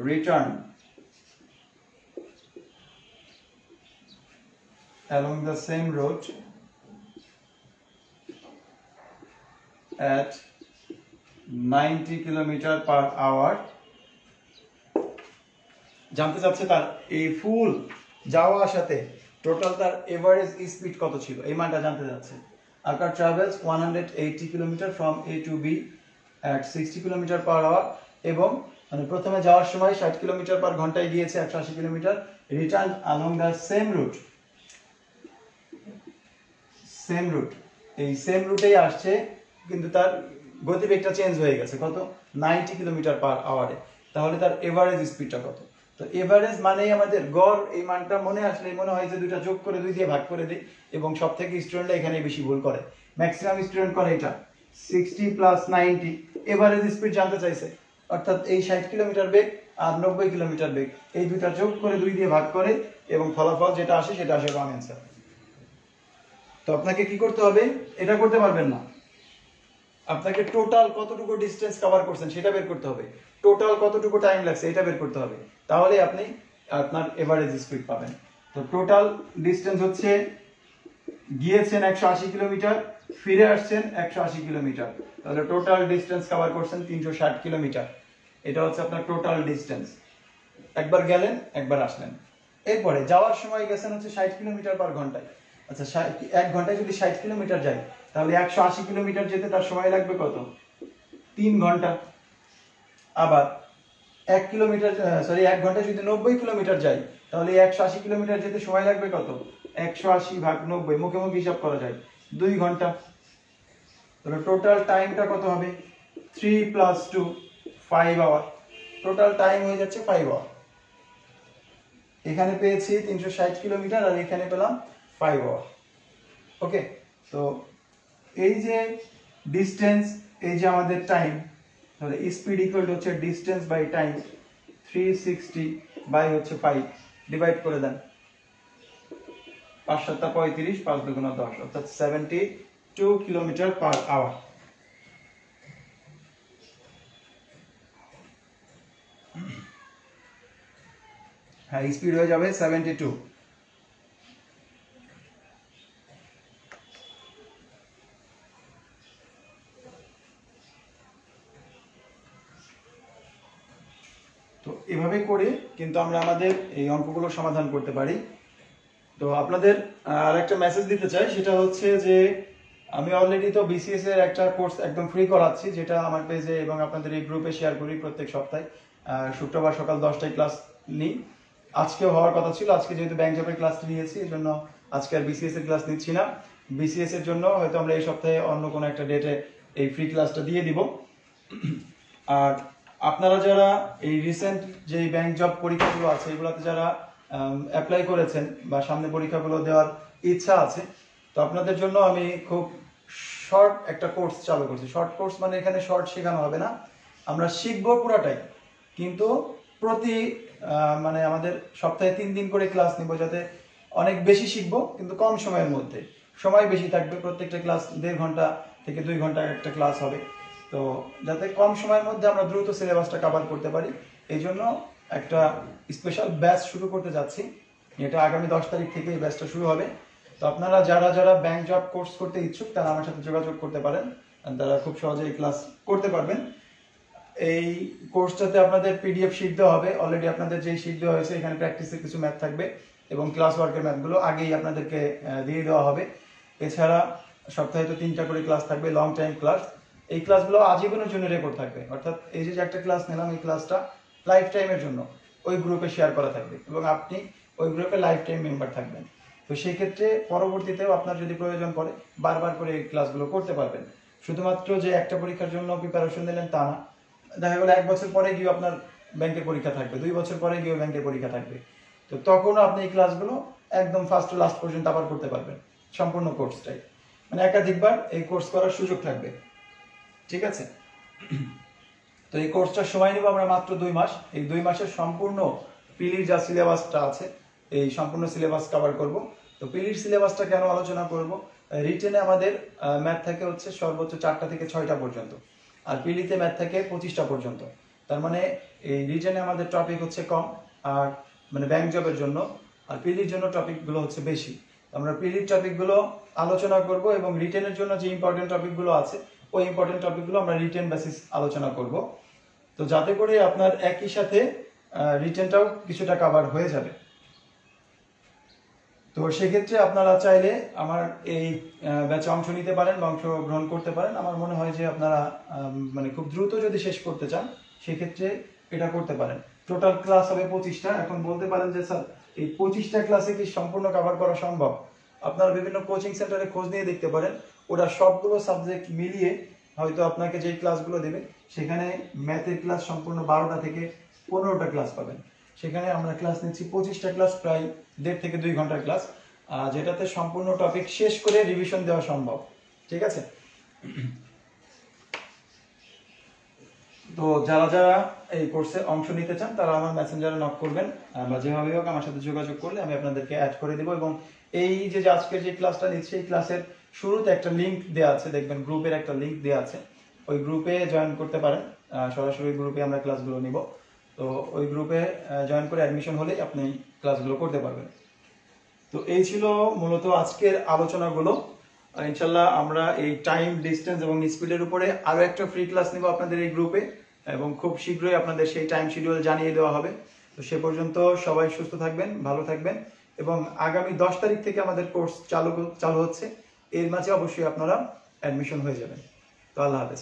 return along the same route at 90 kilometre per hour. জানতে চাচ্ছে তার এই ফুল যাওয়া আসাতে টোটাল তার এভারেজ স্পিড কত ছিল, এই মানটা জানতে যাচ্ছে। Acar travels 180 kilometre from A to B at 60 kilometre per hour, এবং মানে প্রথমে যাওয়ার সময় 60 কিলোমিটার পার ঘন্টায় গিয়েছে 180 কিলোমিটার, return along the same route, same route, এই সেম রুটেই আসছে কিন্তু তার গতিবেগটা চেঞ্জ হয়ে গেছে কত, 90 কিলোমিটার পার আওয়ারে। তাহলে তার এভারেজ স্পিডটা কত? তো এভারেজ মানেই আমাদের গড়, এই মানটা মনে আসলে মনে হয় যে দুইটা যোগ করে 2 দিয়ে ভাগ করে দিই, এবং সব থেকে স্টুডেন্টরা এখানে বেশি ভুল করে, ম্যাক্সিমাম স্টুডেন্ট করে এটা 60 প্লাস 90, এভারেজ স্পিড জানতে চাইছে, অর্থাৎ এই 60 কিলোমিটার বেগ আর 90 কিলোমিটার বেগ, এই দুইটা যোগ করে 2 দিয়ে ভাগ করে, এবং ফলাফল যেটা আসে সেটা আসে রং অ্যান্সার। তো আপনাকে কি করতে হবে? এটা করতে পারবেন না, আপনাকে টোটাল কতটুকু ডিসটেন্স কভার করছেন সেটা বের করতে হবে, টোটাল কতটুকু টাইম লাগছে এটা বের করতে হবে, তাহলে আপনি আপনার এভারেজ স্পিড পাবেন। তো টোটাল ডিসটেন্স হচ্ছে গিয়েছেন 180 কিলোমিটার, ফিরে আসছেন 180 কিলোমিটার, তাহলে টোটাল ডিসটেন্স কভার করছেন 360 কিলোমিটার। এটা হচ্ছে আপনার টোটাল ডিসটেন্স। একবার গেলেন, একবার আসলেন। এরপরে যাওয়ার সময় গেছেন হচ্ছে 60 কিলোমিটার পার ঘন্টায়। আচ্ছা, 1 ঘন্টায় যদি 60 কিলোমিটার যায়, তাহলে 180 কিলোমিটার যেতে তার সময় লাগবে কত? 3 ঘন্টা। আবার 1 ঘন্টায় যদি 90 কিলোমিটার যায়, তাহলে 180 কিলোমিটার যেতে সময় লাগবে কত? 180 ভাগ 90, মুখে মুখে হিসাব করা যায়, 2 ঘন্টা। তাহলে টোটাল টাইমটা কত হবে? 3 + 2 5 আওয়ার। টোটাল টাইম হয়ে যাচ্ছে 5 আওয়ার। এখানে পেয়েছি 360 কিলোমিটার আর এখানে পেলাম 5 আওয়ার। ওকে, তো এই যে ডিসটেন্স, এই যে আমাদের টাইম, তাহলে স্পিড ইকুয়াল হচ্ছে ডিসটেন্স বাই টাইম, 360 বাই হচ্ছে 5, ডিভাইড করে দেন, 5 × 7 = 35, 5 × 2 = 10, অর্থাৎ 72 কিলোমিটার পার আওয়ার। হ্যাঁ, স্পিড হয়ে যাবে 72। তো এভাবে করে কিন্তু আমরা আমাদের এই অঙ্কগুলো সমাধান করতে পারি। তো আপনাদের আরেকটা মেসেজ দিতে চাই, সেটা হচ্ছে যে আমি অলরেডি তো বিসিএস এর একটা কোর্স একদম ফ্রি করাচ্ছি, যেটা আমার পেজে এবং আপনাদের এই গ্রুপে শেয়ার করি প্রত্যেক সপ্তাহে। শুক্রবার সকাল 10টায় ক্লাস নিই। আজকেও হওয়ার কথা ছিল, আজকে যেহেতু ব্যাংক জবের ক্লাস নিয়েছি এই জন্য আজকে আর বিসিএস এর ক্লাস নিচ্ছি না। বিসিএস এর জন্য হয়তো আমরা এই সপ্তাহে অন্য কোনো একটা ডেটে এই ফ্রি ক্লাসটা দিয়ে দিব। আর আপনারা যারা এই রিসেন্ট যে ব্যাংক জব পরীক্ষাগুলো আছে এগুলোতে যারা অ্যাপ্লাই করেছেন বা সামনে পরীক্ষাগুলো দেওয়ার ইচ্ছা আছে, তো আপনাদের জন্য আমি খুব শর্ট একটা কোর্স চালু করছি। শর্ট কোর্স মানে এখানে শর্ট শেখানো হবে না, আমরা শিখবো পুরাটাই, কিন্তু প্রতি মানে আমাদের সপ্তাহে 3 দিন করে ক্লাস নিব, যাতে অনেক বেশি শিখবো কিন্তু কম সময়ের মধ্যে। সময় বেশি থাকবে, প্রত্যেকটা ক্লাস 1.5 ঘন্টা থেকে 2 ঘন্টা একটা ক্লাস হবে, তো যাতে কম সময়ের মধ্যে আমরা দ্রুত সিলেবাসটা কভার করতে পারি এই জন্য একটা স্পেশাল ব্যাচ শুরু করতে যাচ্ছি। এটা আগামী 10 তারিখ থেকে এই ব্যাচটা শুরু হবে। তো আপনারা যারা যারা ব্যাংক জব কোর্স করতে ইচ্ছুক তারা আমার সাথে যোগাযোগ করতে পারেন, তারা খুব সহজে এই ক্লাস করতে পারবেন। এই কোর্সটাতে আপনাদের পিডিএফ শিট দেওয়া হবে, অলরেডি আপনাদের যেই শিট দেওয়া হয়েছে এখানে প্র্যাকটিসের কিছু ম্যাথ থাকবে এবং ক্লাস ওয়ার্কের ম্যাথগুলো আগেই আপনাদেরকে দিয়ে দেওয়া হবে। এছাড়া সপ্তাহে তো 3টা করে ক্লাস থাকবে, লং টাইম ক্লাস। এই ক্লাসগুলো আজীবনের জন্য রেকর্ড থাকবে, অর্থাৎ এই যে একটা ক্লাস নিলাম এই ক্লাসটা লাইফ টাইমের জন্য ওই গ্রুপে শেয়ার করা থাকবে এবং আপনি ওই গ্রুপে লাইফ টাইম মেম্বার থাকবেন। তো সেই ক্ষেত্রে পরবর্তীতেও আপনার যদি প্রয়োজন পড়ে বারবার করে এই ক্লাসগুলো করতে পারবেন। শুধুমাত্র যে একটা পরীক্ষার জন্য প্রিপারেশন দিলেন তা না, দেখা গেলো 1 বছর পরে গিয়ে আপনার ব্যাংকের পরীক্ষা থাকবে, 2 বছর পরে গিয়ে ব্যাংকের পরীক্ষা থাকবে, তো তখনও আপনি এই ক্লাসগুলো একদম ফার্স্ট টু লাস্ট পর্যন্ত আবার করতে পারবেন। সম্পূর্ণ কোর্সটাই মানে একাধিকবার এই কোর্স করার সুযোগ থাকবে, ঠিক আছে? তো এই কোর্সটার সময় নেব আমরা মাত্র 2 মাস। এই 2 মাসের সম্পূর্ণ পিলির যা সিলেবাসটা আছে এই সম্পূর্ণ সিলেবাস কভার করব। তো পিলির সিলেবাসটা কেন আলোচনা করব, রিটেনে আমাদের ম্যাথ থাকে হচ্ছে সর্বোচ্চ 4টা থেকে 6টা পর্যন্ত, আর পিলিতে ম্যাথ থাকে 25টা পর্যন্ত। তার মানে এই রিটেনে আমাদের টপিক হচ্ছে কম, আর মানে ব্যাংক জবের জন্য, আর পিলির জন্য টপিকগুলো হচ্ছে বেশি। আমরা পিলির টপিকগুলো আলোচনা করব এবং রিটেনের জন্য যে ইম্পর্টেন্ট টপিকগুলো আছে ওই ইম্পর্টেন্ট টপিকগুলো আমরা রিটেন বেসিস আলোচনা করব, তো যাতে করে আপনার একই সাথে রিটেনটাও কিছুটা কভার হয়ে যাবে। তো সেক্ষেত্রে আপনারা চাইলে আমার এই ব্যাচে অংশ নিতে পারেন বা অংশগ্রহণ করতে পারেন। আমার মনে হয় যে আপনারা মানে খুব দ্রুত যদি শেষ করতে চান সেক্ষেত্রে এটা করতে পারেন। টোটাল ক্লাস হবে 25টা। এখন বলতে পারেন যে স্যার এই 25টা ক্লাসে কি সম্পূর্ণ কভার করা সম্ভব? আপনারা বিভিন্ন কোচিং সেন্টারে খোঁজ নিয়ে দেখতে পারেন, ওরা সবগুলো সাবজেক্ট মিলিয়ে হয়তো আপনাকে যেই ক্লাসগুলো দেবে সেখানে ম্যাথের ক্লাস সম্পূর্ণ 12টা থেকে 15টা ক্লাস পাবেন। সেখানে আমরা ক্লাস নিচ্ছি 25টা ক্লাস, প্রায় 1.5 থেকে 2 ঘন্টার ক্লাস, যেটাতে সম্পূর্ণ টপিক শেষ করে রিভিশন দেওয়া সম্ভব, ঠিক আছে? তো যারা যারা এই কোর্সে অংশ নিতে চান তারা আমার মেসেঞ্জারে নক করবেন বা যেভাবে হোক আমার সাথে যোগাযোগ করলে আমি আপনাদেরকে অ্যাড করে দেবো। এবং এই যে আজকের যে ক্লাসটা নিচ্ছি এই ক্লাসের শুরুতে একটা লিঙ্ক দেওয়া আছে, দেখবেন গ্রুপের একটা লিঙ্ক দেওয়া আছে, ওই গ্রুপে জয়েন করতে পারেন। সরাসরি গ্রুপে আমরা ক্লাসগুলো নিব, তো ওই গ্রুপে জয়েন করে অ্যাডমিশন হলেই আপনি ক্লাসগুলো করতে পারবেন। তো এই ছিল মূলত আজকের আলোচনাগুলো। ইনশাল্লাহ আমরা এই টাইম, ডিস্টেন্স এবং স্পিডের উপরে আরো একটা ফ্রি ক্লাস নিব আপনাদের এই গ্রুপে, এবং খুব শীঘ্রই আপনাদের সেই টাইম শিডিউল জানিয়ে দেওয়া হবে। তো সে পর্যন্ত সবাই সুস্থ থাকবেন, ভালো থাকবেন, এবং আগামী 10 তারিখ থেকে আমাদের কোর্স চালু হচ্ছে, এর মাঝে অবশ্যই আপনারা অ্যাডমিশন হয়ে যাবেন। তো আল্লাহ হাফেজ।